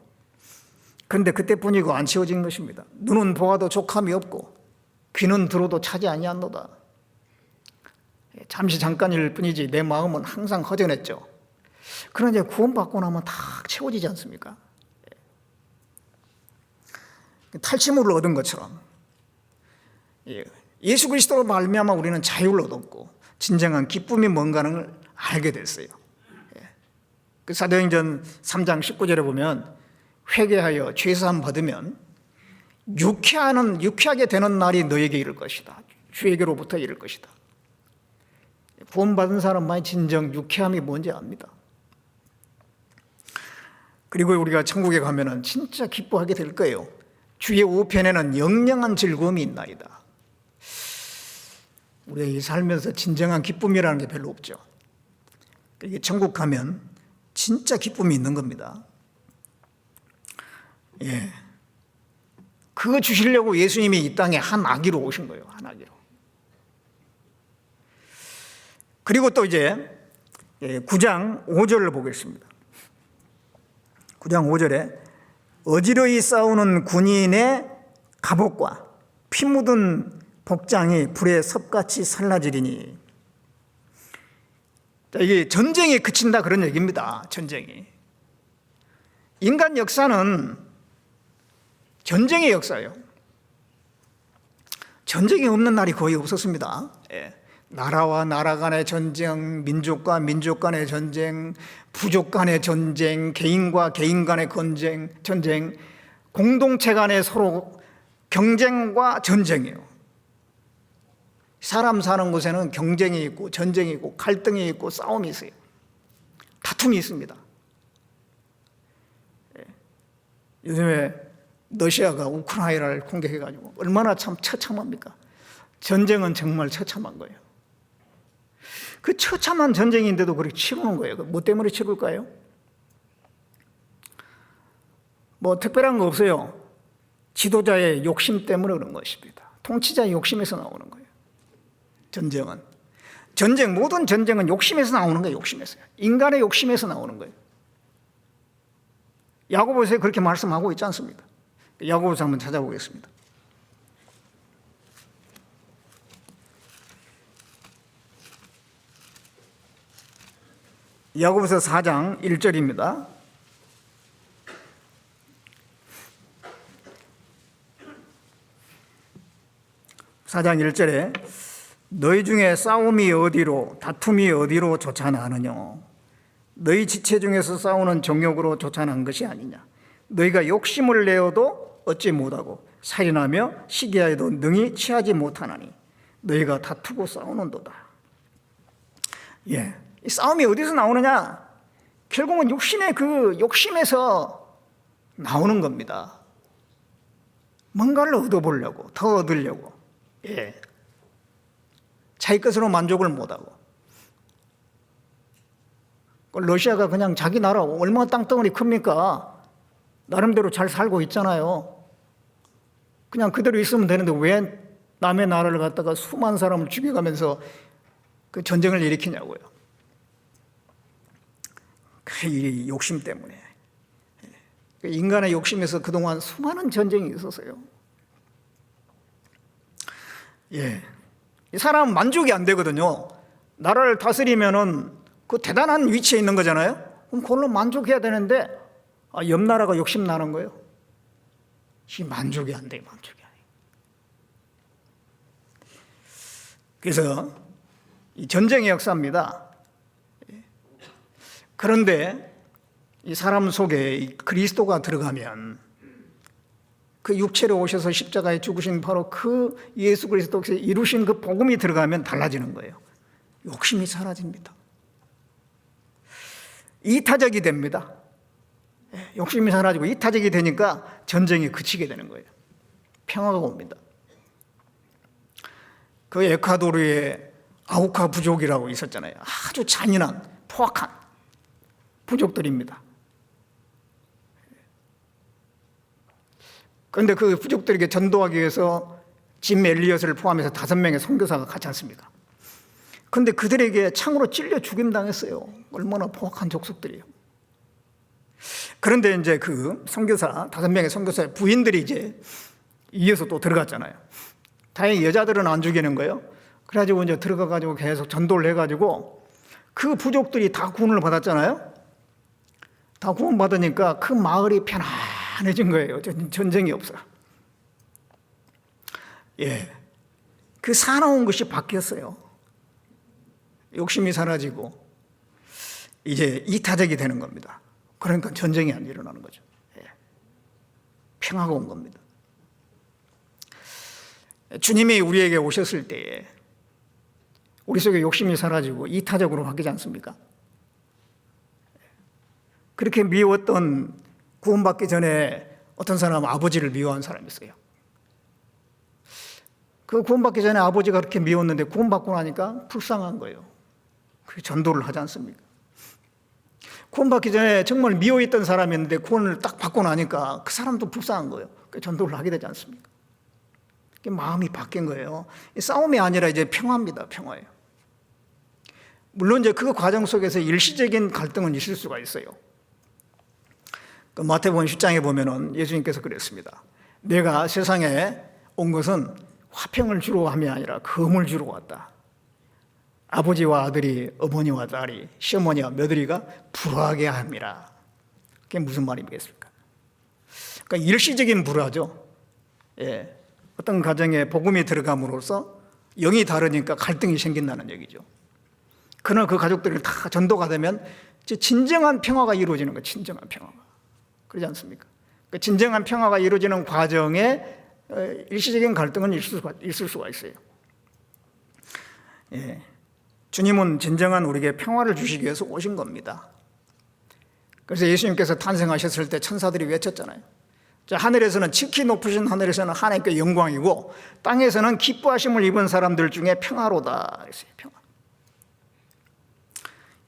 그런데 그때뿐이고 안 채워진 것입니다. 눈은 보아도 족함이 없고, 귀는 들어도 차지 아니하노다. 잠시 잠깐일 뿐이지 내 마음은 항상 허전했죠. 그런데 구원받고 나면 다 채워지지 않습니까? 탈취물을 얻은 것처럼 예수 그리스도로 말미암아 우리는 자유를 얻었고 진정한 기쁨이 뭔가를 알게 됐어요. 그 사도행전 3장 19절에 보면 회개하여 죄사함 받으면 유쾌하게 되는 날이 너에게 이를 것이다. 주에게로부터 이를 것이다. 구원받은 사람만이 진정 유쾌함이 뭔지 압니다. 그리고 우리가 천국에 가면은 진짜 기뻐하게 될 거예요. 주의 우편에는 영영한 즐거움이 있나이다. 우리가 살면서 진정한 기쁨이라는 게 별로 없죠. 이게 천국 가면 진짜 기쁨이 있는 겁니다. 예. 그거 주시려고 예수님이 이 땅에 한 아기로 오신 거예요. 한 아기로. 그리고 또 이제 9장 5절을 보겠습니다. 9장 5절에 어지러이 싸우는 군인의 갑옷과 피 묻은 복장이 불에 섭같이 살라지리니. 이게 전쟁이 그친다 그런 얘기입니다. 전쟁이. 인간 역사는 전쟁의 역사예요. 전쟁이 없는 날이 거의 없었습니다. 나라와 나라 간의 전쟁, 민족과 민족 간의 전쟁, 부족 간의 전쟁, 개인과 개인 간의 전쟁, 공동체 간의 서로 경쟁과 전쟁이에요. 사람 사는 곳에는 경쟁이 있고 전쟁이 있고 갈등이 있고 싸움이 있어요. 다툼이 있습니다. 요즘에 러시아가 우크라이나를 공격해가지고 얼마나 참 처참합니까? 전쟁은 정말 처참한 거예요. 그 처참한 전쟁인데도 그렇게 치르는 거예요. 뭐 때문에 치를까요? 뭐 특별한 거 없어요. 지도자의 욕심 때문에 그런 것입니다. 통치자의 욕심에서 나오는 거예요. 전쟁은. 모든 전쟁은 욕심에서 나오는 거예요. 욕심에서요. 인간의 욕심에서 나오는 거예요. 야고보서에 그렇게 말씀하고 있지 않습니까? 야고보서 한번 찾아보겠습니다. 야고보서 4장 1절입니다. 사장 1절에 너희 중에 싸움이 어디로 다툼이 어디로 쫓아나느냐 너희 지체 중에서 싸우는 정욕으로 쫓아난 것이 아니냐 너희가 욕심을 내어도 얻지 못하고 살인하며 시기하여도 능히 취하지 못하나니 너희가 다투고 싸우는도다. 예, 이 싸움이 어디서 나오느냐? 결국은 욕심에서 나오는 겁니다. 뭔가를 얻어보려고, 더 얻으려고, 예, 자기 것으로 만족을 못하고. 러시아가 그냥 자기 나라 얼마나 땅덩어리 큽니까? 나름대로 잘 살고 있잖아요. 그냥 그대로 있으면 되는데 왜 남의 나라를 갖다가 수많은 사람을 죽여가면서 그 전쟁을 일으키냐고요. 이 욕심 때문에. 인간의 욕심에서 그동안 수많은 전쟁이 있었어요. 예. 이 사람은 만족이 안 되거든요. 나라를 다스리면은 그 대단한 위치에 있는 거잖아요. 그럼 그걸로 만족해야 되는데 옆 나라가 욕심 나는 거예요. 이 만족이 안 돼, 만족이 안 돼. 그래서 이 전쟁의 역사입니다. 그런데 이 사람 속에 이 그리스도가 들어가면 그 육체로 오셔서 십자가에 죽으신 바로 그 예수 그리스도께서 이루신 그 복음이 들어가면 달라지는 거예요. 욕심이 사라집니다. 이타적이 됩니다. 욕심이 사라지고 이타적이 되니까 전쟁이 그치게 되는 거예요. 평화가 옵니다. 그 에콰도르의 아우카 부족이라고 있었잖아요. 아주 잔인한 포악한 부족들입니다. 그런데 그 부족들에게 전도하기 위해서 짐 엘리엇을 포함해서 5명의 선교사가 갔지 않습니까? 그런데 그들에게 창으로 찔려 죽임당했어요. 얼마나 포악한 족속들이에요. 그런데 이제 그 선교사 5명의 선교사의 부인들이 이제 이어서 또 들어갔잖아요. 다행히 여자들은 안 죽이는 거예요. 그래가지고 이제 들어가가지고 계속 전도를 해가지고 그 부족들이 다 구원을 받았잖아요. 다 구원받으니까 그 마을이 편안해진 거예요. 전쟁이 없어. 예, 그 사나운 것이 바뀌었어요. 욕심이 사라지고 이제 이타적이 되는 겁니다. 그러니까 전쟁이 안 일어나는 거죠. 예. 평화가 온 겁니다. 주님이 우리에게 오셨을 때에 우리 속에 욕심이 사라지고 이타적으로 바뀌지 않습니까? 그렇게 미웠던 구원받기 전에 어떤 사람은 아버지를 미워한 사람이 있어요. 그 구원받기 전에 아버지가 그렇게 미웠는데 구원받고 나니까 불쌍한 거예요. 그 전도를 하지 않습니까? 구원받기 전에 정말 미워했던 사람이었는데 구원을 딱 받고 나니까 그 사람도 불쌍한 거예요. 그 전도를 하게 되지 않습니까? 마음이 바뀐 거예요. 싸움이 아니라 이제 평화입니다. 평화예요. 물론 이제 그 과정 속에서 일시적인 갈등은 있을 수가 있어요. 그 마태복음 10장에 보면은 예수님께서 그랬습니다. 내가 세상에 온 것은 화평을 주러 함이 아니라 검을 주러 왔다. 아버지와 아들이, 어머니와 딸이, 시어머니와 며느리가 불화하게 함이라. 그게 무슨 말이겠습니까? 그러니까 일시적인 불화죠. 예. 어떤 가정에 복음이 들어감으로써 영이 다르니까 갈등이 생긴다는 얘기죠. 그러나 그 가족들이 다 전도가 되면 진정한 평화가 이루어지는 거예요. 진정한 평화가. 그러지 않습니까? 그 진정한 평화가 이루어지는 과정에 일시적인 갈등은 있을 수가 있어요. 예. 주님은 진정한 우리에게 평화를 주시기 위해서 오신 겁니다. 그래서 예수님께서 탄생하셨을 때 천사들이 외쳤잖아요. 하늘에서는 지키 높으신 하늘에서는 하나님께 영광이고 땅에서는 기뻐하심을 입은 사람들 중에 평화로다. 그랬어요. 평화.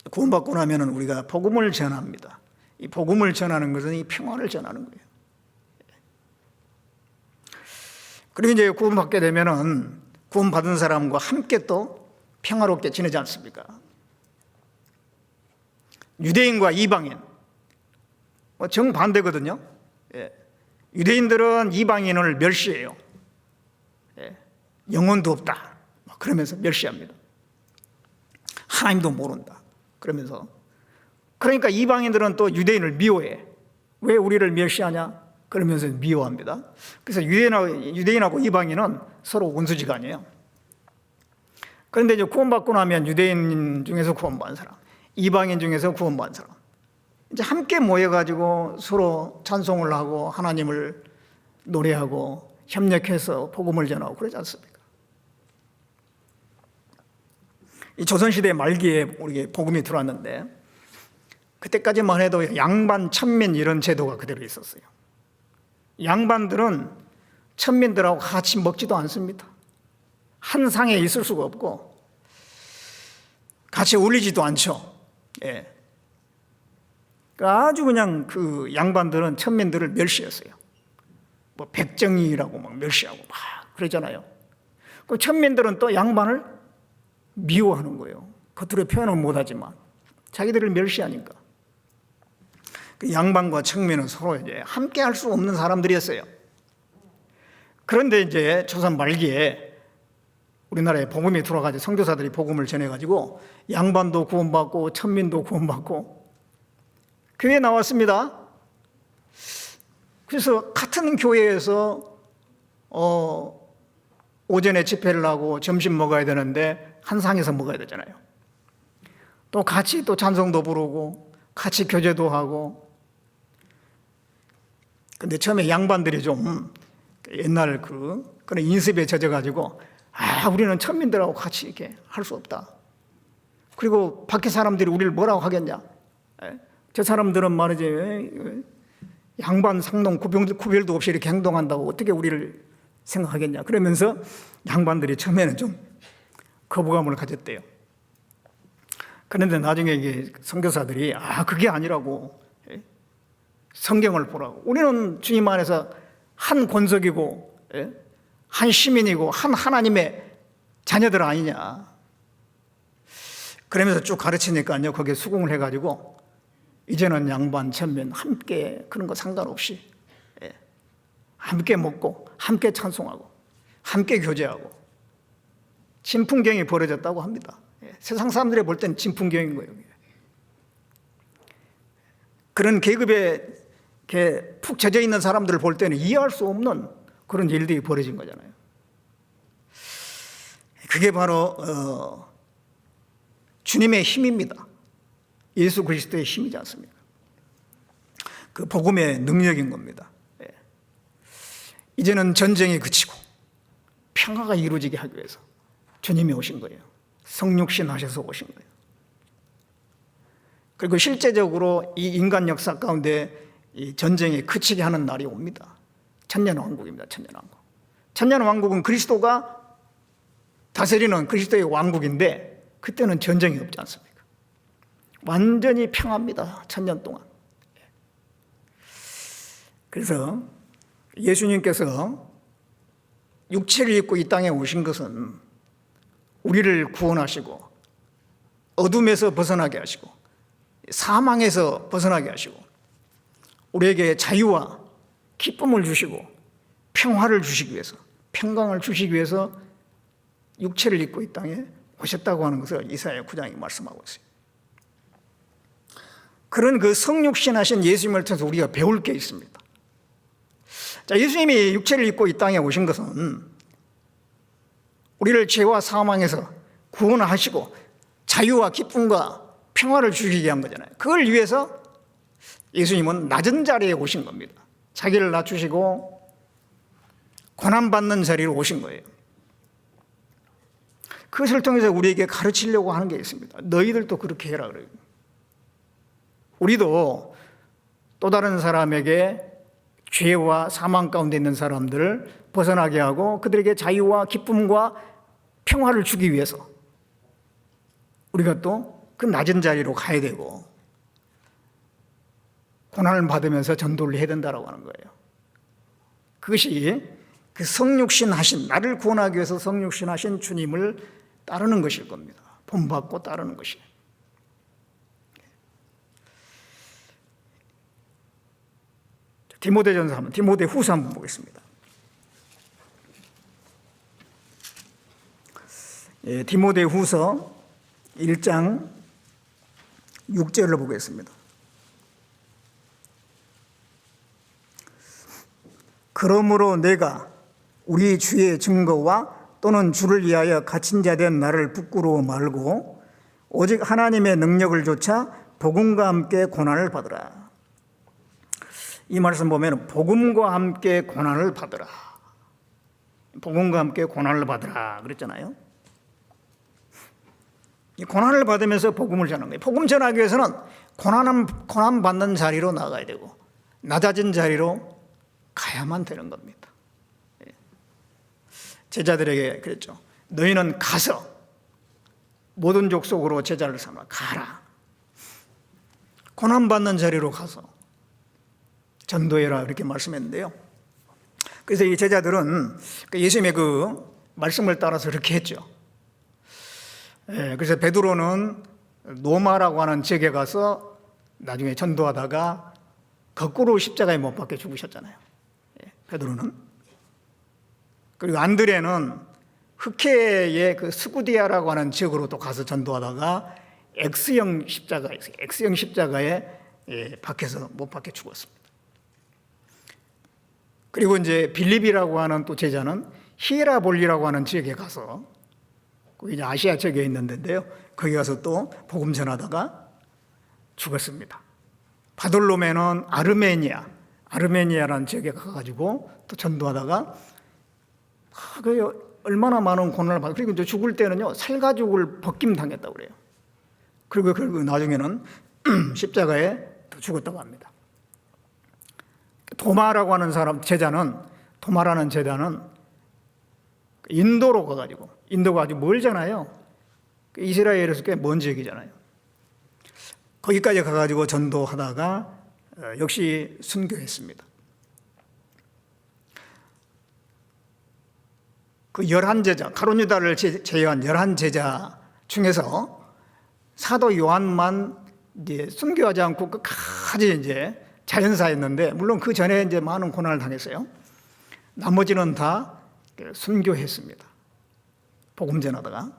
구원받고 나면 우리가 복음을 전합니다. 이 복음을 전하는 것은 이 평화를 전하는 거예요. 그리고 이제 구원받게 되면은 구원받은 사람과 함께 또 평화롭게 지내지 않습니까? 유대인과 이방인 정반대거든요. 예. 유대인들은 이방인을 멸시해요. 예. 영혼도 없다 그러면서 멸시합니다. 하나님도 모른다 그러면서 그러니까 이방인들은 또 유대인을 미워해. 왜 우리를 멸시하냐? 그러면서 미워합니다. 그래서 유대인하고 이방인은 서로 원수지간이에요. 그런데 이제 구원받고 나면 유대인 중에서 구원받은 사람, 이방인 중에서 구원받은 사람, 이제 함께 모여가지고 서로 찬송을 하고 하나님을 노래하고 협력해서 복음을 전하고 그러지 않습니까? 이 조선시대 말기에 우리 복음이 들어왔는데 그때까지만 해도 양반, 천민 이런 제도가 그대로 있었어요. 양반들은 천민들하고 같이 먹지도 않습니다. 한 상에 있을 수가 없고 같이 어울리지도 않죠. 예. 아주 그냥 그 양반들은 천민들을 멸시했어요. 뭐 백정이라고 막 멸시하고 막 그러잖아요. 그 천민들은 또 양반을 미워하는 거예요. 겉으로 표현은 못하지만 자기들을 멸시하니까. 그 양반과 천민은 서로 이제 함께 할 수 없는 사람들이었어요. 그런데 이제 조선 말기에 우리나라에 복음이 들어와가지고 선교사들이 복음을 전해가지고 양반도 구원받고 천민도 구원받고 교회에 나왔습니다. 그래서 같은 교회에서 오전에 집회를 하고 점심 먹어야 되는데 한 상에서 먹어야 되잖아요. 또 같이 또 찬송도 부르고 같이 교제도 하고. 근데 처음에 양반들이 좀 옛날 그런 인습에 젖어가지고 우리는 천민들하고 같이 이렇게 할 수 없다. 그리고 밖에 사람들이 우리를 뭐라고 하겠냐. 저 사람들은 말이지 양반 상농 구별도 없이 이렇게 행동한다고 어떻게 우리를 생각하겠냐. 그러면서 양반들이 처음에는 좀 거부감을 가졌대요. 그런데 나중에 이게 선교사들이 그게 아니라고, 성경을 보라고. 우리는 주님 안에서 한 권속이고 한 시민이고 한 하나님의 자녀들 아니냐. 그러면서 쭉 가르치니까요, 거기에 수긍을 해가지고 이제는 양반, 천민 함께 그런 거 상관없이 함께 먹고 함께 찬송하고 함께 교제하고 진풍경이 벌어졌다고 합니다. 세상 사람들이 볼 때는 진풍경인 거예요. 그런 계급에 이렇게 푹 젖어 있는 사람들을 볼 때는 이해할 수 없는 그런 일들이 벌어진 거잖아요. 그게 바로 주님의 힘입니다. 예수 그리스도의 힘이지 않습니까? 그 복음의 능력인 겁니다. 이제는 전쟁이 그치고 평화가 이루어지게 하기 위해서 주님이 오신 거예요. 성육신 하셔서 오신 거예요. 그리고 실제적으로 이 인간 역사 가운데 이 전쟁이 그치게 하는 날이 옵니다. 천년왕국입니다. 천년왕국. 천년왕국은 그리스도가 다스리는 그리스도의 왕국인데 그때는 전쟁이 없지 않습니까? 완전히 평화입니다. 천년 동안. 그래서 예수님께서 육체를 입고 이 땅에 오신 것은 우리를 구원하시고 어둠에서 벗어나게 하시고 사망에서 벗어나게 하시고 우리에게 자유와 기쁨을 주시고 평화를 주시기 위해서, 평강을 주시기 위해서 육체를 입고 이 땅에 오셨다고 하는 것을 이사야 9장이 말씀하고 있어요. 그런 그 성육신하신 예수님을 통해서 우리가 배울 게 있습니다. 자, 예수님이 육체를 입고 이 땅에 오신 것은 우리를 죄와 사망에서 구원하시고 자유와 기쁨과 평화를 주시기 위한 거잖아요. 그걸 위해서 예수님은 낮은 자리에 오신 겁니다. 자기를 낮추시고 고난받는 자리로 오신 거예요. 그것을 통해서 우리에게 가르치려고 하는 게 있습니다. 너희들도 그렇게 해라 그래요. 우리도 또 다른 사람에게 죄와 사망 가운데 있는 사람들을 벗어나게 하고 그들에게 자유와 기쁨과 평화를 주기 위해서 우리가 또 그 낮은 자리로 가야 되고 고난을 받으면서 전도를 해야 된다고 하는 거예요. 그것이 그 성육신 하신, 나를 구원하기 위해서 성육신 하신 주님을 따르는 것일 겁니다. 본받고 따르는 것이. 디모데전서 한번, 디모데후서 한번 보겠습니다. 디모데후서 1장 6절을 보겠습니다. 그러므로 내가 우리 주의 증거와 또는 주를 위하여 갇힌 자 된 나를 부끄러워 말고 오직 하나님의 능력을 조차 복음과 함께 고난을 받으라. 이 말씀 보면 복음과 함께 고난을 받으라. 복음과 함께 고난을 받으라 그랬잖아요. 이 고난을 받으면서 복음을 전하는 거예요. 복음 전하기 위해서는 고난 받는 자리로 나가야 되고 낮아진 자리로 가야만 되는 겁니다. 제자들에게 그랬죠. 너희는 가서 모든 족속으로 제자를 삼아 가라. 고난받는 자리로 가서 전도해라 이렇게 말씀했는데요. 그래서 이 제자들은 예수님의 그 말씀을 따라서 이렇게 했죠. 그래서 베드로는 노마라고 하는 지역에 가서 나중에 전도하다가 거꾸로 십자가에 못 박혀 죽으셨잖아요. 베드로는. 그리고 안드레는 흑해의 그 스구디아라고 하는 지역으로 또 가서 전도하다가 X형 십자가에 박혀서 못 박혀 죽었습니다. 그리고 이제 빌립이라고 하는 또 제자는 히에라볼리라고 하는 지역에 가서 거기 이제 아시아 지역에 있는 데인데요. 거기 가서 또 복음 전하다가 죽었습니다. 바돌로메는 아르메니아라는 지역에 가가지고 또 전도하다가 얼마나 많은 고난을 받고 그리고 이제 죽을 때는요 살가죽을 벗김 당했다고 그래요. 그리고 나중에는 십자가에 또 죽었다고 합니다. 도마라는 제자는 인도로 가가지고 인도가 아주 멀잖아요. 이스라엘에서 꽤 먼 지역이잖아요. 거기까지 가가지고 전도하다가 역시 순교했습니다. 그 11제자, 가룟 유다를 제외한 11제자 중에서 사도 요한만 이제 순교하지 않고 끝까지 이제 자연사였는데, 물론 그 전에 이제 많은 고난을 당했어요. 나머지는 다 순교했습니다. 복음 전하다가.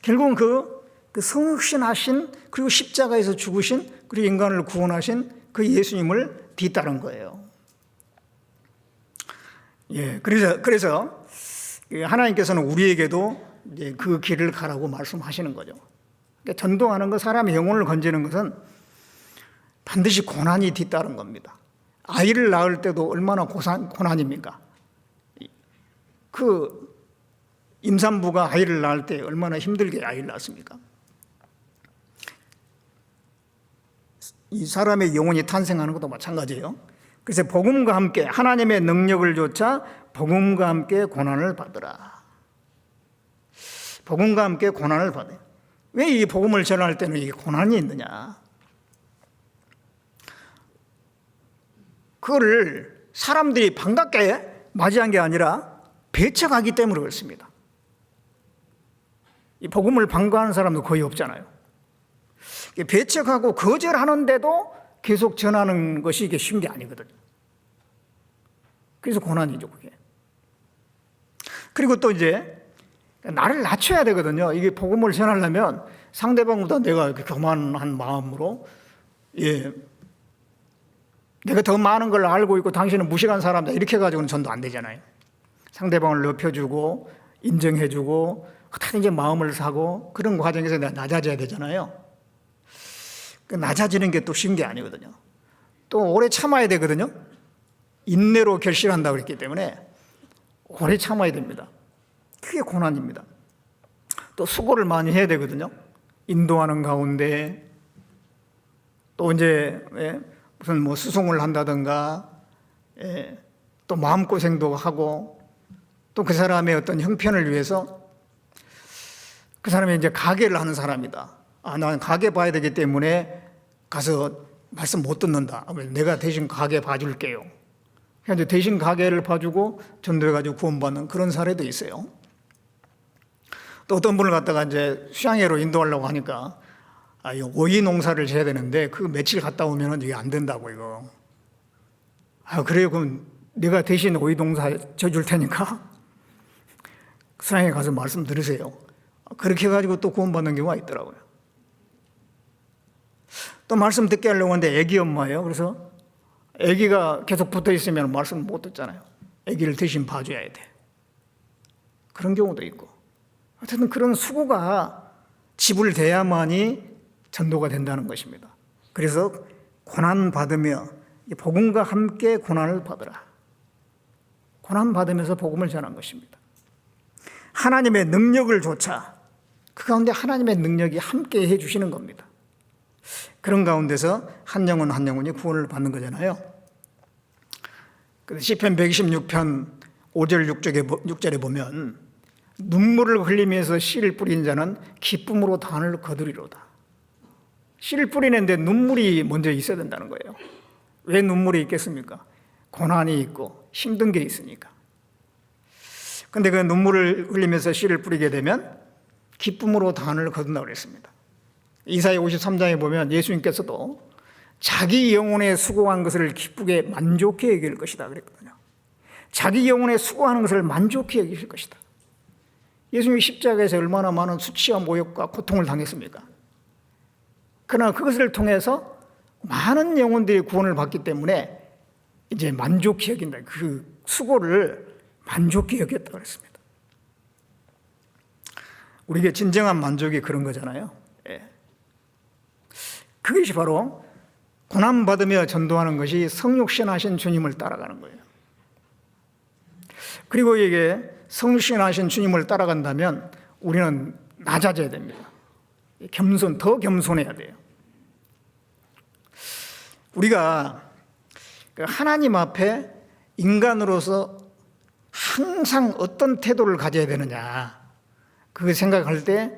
결국은 그 성육신하신, 그리고 십자가에서 죽으신, 그리고 인간을 구원하신 그 예수님을 뒤따른 거예요. 그래서 하나님께서는 우리에게도 이제 그 길을 가라고 말씀하시는 거죠. 그러니까 전도하는 것, 사람의 영혼을 건지는 것은 반드시 고난이 뒤따른 겁니다. 아이를 낳을 때도 얼마나 고난입니까? 그 임산부가 아이를 낳을 때 얼마나 힘들게 아이를 낳습니까? 이 사람의 영혼이 탄생하는 것도 마찬가지예요. 그래서 복음과 함께 하나님의 능력을 조차 복음과 함께 고난을 받으라. 복음과 함께 고난을 받아요. 왜 이 복음을 전할 때는 이게 고난이 있느냐? 그거를 사람들이 반갑게 맞이한 게 아니라 배척하기 때문에 그렇습니다. 이 복음을 반가워하는 사람도 거의 없잖아요. 배척하고 거절하는데도 계속 전하는 것이 이게 쉬운 게 아니거든요. 그래서 고난이죠, 그게. 그리고 또 이제 나를 낮춰야 되거든요. 이게 복음을 전하려면 상대방보다 내가 교만한 마음으로, 내가 더 많은 걸 알고 있고 당신은 무식한 사람이다, 이렇게 해가지고는 전도 안 되잖아요. 상대방을 높여주고 인정해주고 어떻게든지 마음을 사고, 그런 과정에서 내가 낮아져야 되잖아요. 낮아지는 게 또 쉬운 게 아니거든요. 또 오래 참아야 되거든요. 인내로 결실한다고 그랬기 때문에 오래 참아야 됩니다. 그게 고난입니다. 또 수고를 많이 해야 되거든요. 인도하는 가운데 또 이제 무슨 뭐 수송을 한다든가, 또 마음고생도 하고, 또 그 사람의 어떤 형편을 위해서, 그 사람이 이제 가게를 하는 사람이다. 난 가게 봐야 되기 때문에 가서 말씀 못 듣는다. 내가 대신 가게 봐줄게요. 그래서 대신 가게를 봐주고 전도해가지고 구원받는 그런 사례도 있어요. 또 어떤 분을 갖다가 이제 수양회로 인도하려고 하니까 오이 농사를 져야 되는데 그 며칠 갔다 오면은 이게 안 된다고, 이거. 그래요? 그럼 내가 대신 오이 농사 져줄 테니까 수양회 가서 말씀 들으세요. 그렇게 해가지고 또 구원받는 경우가 있더라고요. 또 말씀 듣게 하려고 하는데 애기 엄마예요. 그래서 애기가 계속 붙어 있으면 말씀을 못 듣잖아요. 애기를 대신 봐줘야 돼. 그런 경우도 있고. 어쨌든 그런 수고가 지불돼야만이 전도가 된다는 것입니다. 그래서 고난 받으며 복음과 함께 고난을 받으라. 고난 받으면서 복음을 전한 것입니다. 하나님의 능력을 조차 그 가운데 하나님의 능력이 함께 해 주시는 겁니다. 그런 가운데서 한 영혼 한 영혼이 구원을 받는 거잖아요. 시편 126편 5절 6절에 보면 눈물을 흘리면서 씨를 뿌린 자는 기쁨으로 단을 거두리로다. 씨를 뿌리는데 눈물이 먼저 있어야 된다는 거예요. 왜 눈물이 있겠습니까? 고난이 있고 힘든 게 있으니까. 근데 그 눈물을 흘리면서 씨를 뿌리게 되면 기쁨으로 단을 거둔다고 그랬습니다. 이사야 53장에 보면 예수님께서도 자기 영혼에 수고한 것을 기쁘게 만족해 여길 것이다 그랬거든요. 자기 영혼에 수고하는 것을 만족해 여길 것이다. 예수님이 십자가에서 얼마나 많은 수치와 모욕과 고통을 당했습니까? 그러나 그것을 통해서 많은 영혼들이 구원을 받기 때문에 이제 만족해 여긴다. 그 수고를 만족해 여겼다고 그랬습니다. 우리에게 진정한 만족이 그런 거잖아요. 예. 그것이 바로 고난받으며 전도하는 것이 성육신하신 주님을 따라가는 거예요. 그리고 이게 성육신하신 주님을 따라간다면 우리는 낮아져야 됩니다. 더 겸손해야 돼요. 우리가 하나님 앞에 인간으로서 항상 어떤 태도를 가져야 되느냐, 그 생각할 때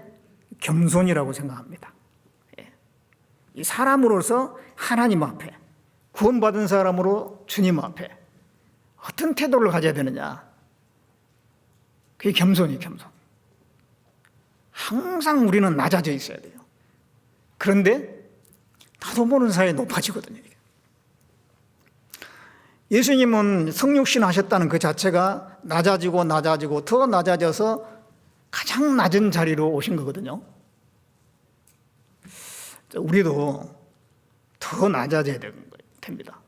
겸손이라고 생각합니다. 이 사람으로서 하나님 앞에, 구원받은 사람으로 주님 앞에 어떤 태도를 가져야 되느냐, 그게 겸손이 겸손. 항상 우리는 낮아져 있어야 돼요. 그런데 나도 모르는 사이에 높아지거든요. 예수님은 성육신 하셨다는 그 자체가 낮아지고 더 낮아져서 가장 낮은 자리로 오신 거거든요. 우리도 더 낮아져야 됩니다.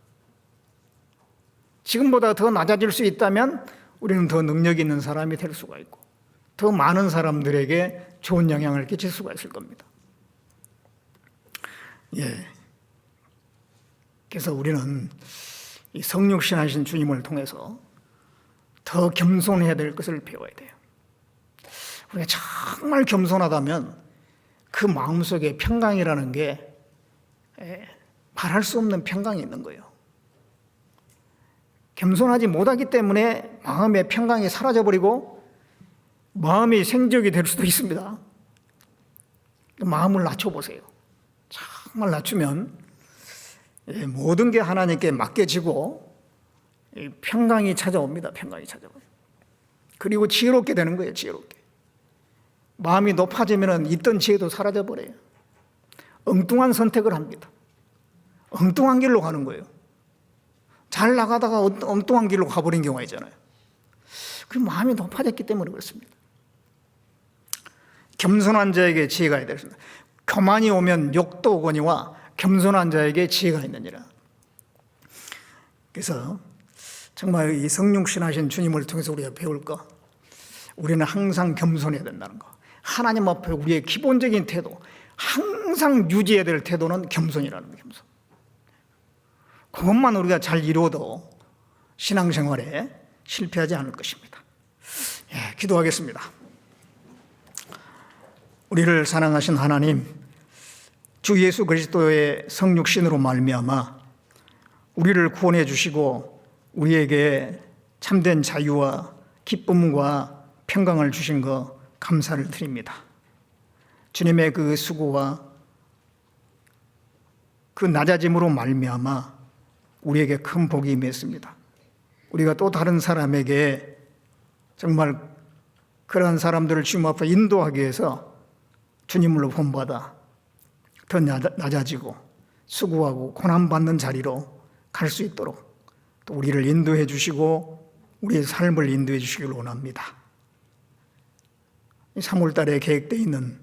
지금보다 더 낮아질 수 있다면 우리는 더 능력 있는 사람이 될 수가 있고 더 많은 사람들에게 좋은 영향을 끼칠 수가 있을 겁니다. 예. 그래서 우리는 이 성육신하신 주님을 통해서 더 겸손해야 될 것을 배워야 돼요. 우리가 정말 겸손하다면 그 마음속에 평강이라는 게 말할 수 없는 평강이 있는 거예요. 겸손하지 못하기 때문에 마음의 평강이 사라져버리고 마음이 생적이 될 수도 있습니다. 마음을 낮춰보세요. 정말 낮추면 모든 게 하나님께 맡겨지고 평강이 찾아옵니다. 평강이 찾아와요. 그리고 지혜롭게 되는 거예요. 지혜롭게. 마음이 높아지면 있던 지혜도 사라져버려요. 엉뚱한 선택을 합니다. 엉뚱한 길로 가는 거예요. 잘 나가다가 엉뚱한 길로 가버린 경우가 있잖아요. 그 마음이 높아졌기 때문에 그렇습니다. 겸손한 자에게 지혜가 있다. 교만이 오면 욕도 오거니와 겸손한 자에게 지혜가 있느니라. 그래서 정말 이 성육신하신 주님을 통해서 우리가 배울 거, 우리는 항상 겸손해야 된다는 거. 하나님 앞에 우리의 기본적인 태도, 항상 유지해야 될 태도는 겸손이라는 거예요. 겸손. 그것만 우리가 잘 이루어도 신앙생활에 실패하지 않을 것입니다. 예, 기도하겠습니다. 우리를 사랑하신 하나님, 주 예수 그리스도의 성육신으로 말미암아 우리를 구원해 주시고 우리에게 참된 자유와 기쁨과 평강을 주신 것 감사를 드립니다. 주님의 그 수고와 그 낮아짐으로 말미암아 우리에게 큰 복이 임했습니다. 우리가 또 다른 사람에게 정말 그러한 사람들을 주님 앞에 인도하기 위해서 주님으로 본받아 더 낮아지고 수고하고 고난받는 자리로 갈 수 있도록 또 우리를 인도해 주시고 우리의 삶을 인도해 주시길 원합니다. 3월 달에 계획되어 있는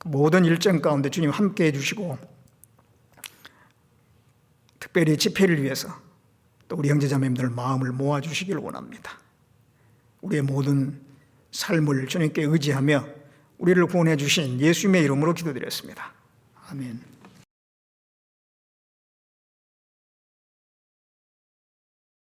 그 모든 일정 가운데 주님 함께 해주시고 특별히 집회를 위해서 또 우리 형제자매님들 마음을 모아주시길 원합니다. 우리의 모든 삶을 주님께 의지하며 우리를 구원해 주신 예수님의 이름으로 기도드렸습니다. 아멘.